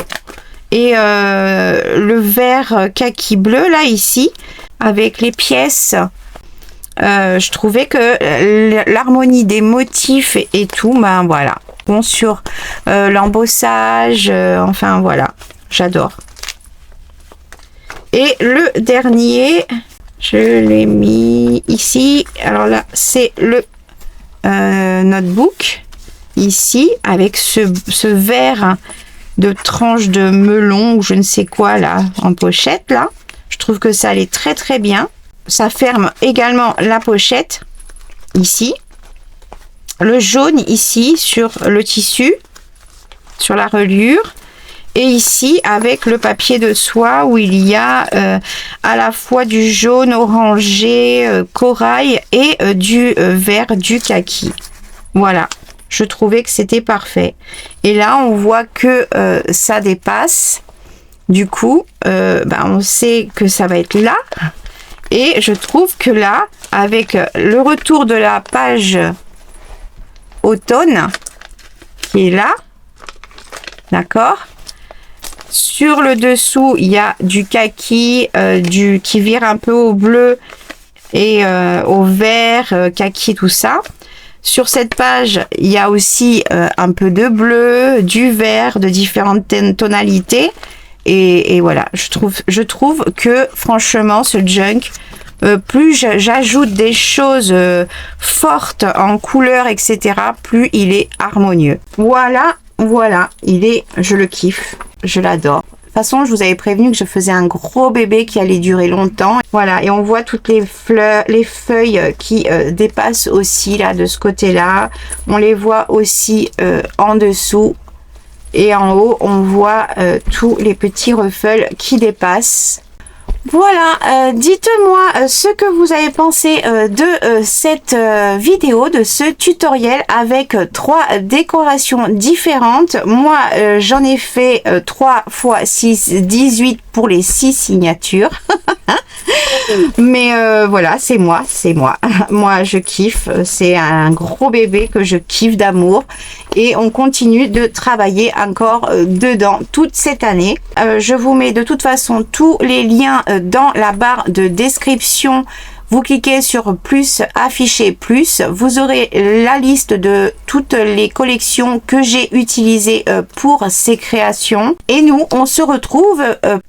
Et le vert kaki bleu, là, ici. Avec les pièces, je trouvais que l'harmonie des motifs et tout, ben voilà. Bon, sur l'embossage, enfin voilà, j'adore. Et le dernier, je l'ai mis ici. Alors là, c'est le notebook, ici, avec ce vert de tranche de melon ou je ne sais quoi, là, en pochette, là. Je trouve que ça allait très très bien. ça ferme également la pochette ici. Le jaune ici sur le tissu, sur la reliure. Et ici avec le papier de soie où il y a à la fois du jaune orangé corail et du vert du kaki. Voilà, je trouvais que c'était parfait. Et là on voit que ça dépasse. Du coup on sait que ça va être là. Et je trouve que là, avec le retour de la page automne qui est là, d'accord. Sur le dessous, il y a du kaki, qui vire un peu au bleu et au vert, kaki, tout ça. Sur cette page, il y a aussi un peu de bleu, du vert, de différentes tonalités. Et voilà, je trouve que franchement, ce junk, plus j'ajoute des choses fortes en couleur, etc., plus il est harmonieux. Voilà, je le kiffe. Je l'adore. De toute façon, je vous avais prévenu que je faisais un gros bébé qui allait durer longtemps. Voilà, et on voit toutes les fleurs, les feuilles qui dépassent aussi là de ce côté-là. On les voit aussi en dessous. Et en haut, on voit tous les petits ruffles qui dépassent. Voilà, dites-moi ce que vous avez pensé de cette vidéo, de ce tutoriel avec 3 décorations différentes. Moi, j'en ai fait 3 x 6, 18 pour les 6 signatures. Mais voilà, c'est moi. Moi, je kiffe. C'est un gros bébé que je kiffe d'amour. Et on continue de travailler encore dedans toute cette année. Je vous mets de toute façon tous les liens dans la barre de description. Vous cliquez sur plus, afficher plus, vous aurez la liste de toutes les collections que j'ai utilisées pour ces créations. Et nous, on se retrouve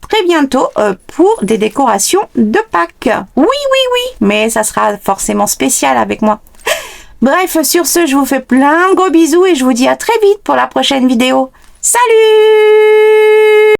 très bientôt pour des décorations de Pâques. Oui, mais ça sera forcément spécial avec moi. Bref, sur ce, je vous fais plein de gros bisous et je vous dis à très vite pour la prochaine vidéo. Salut!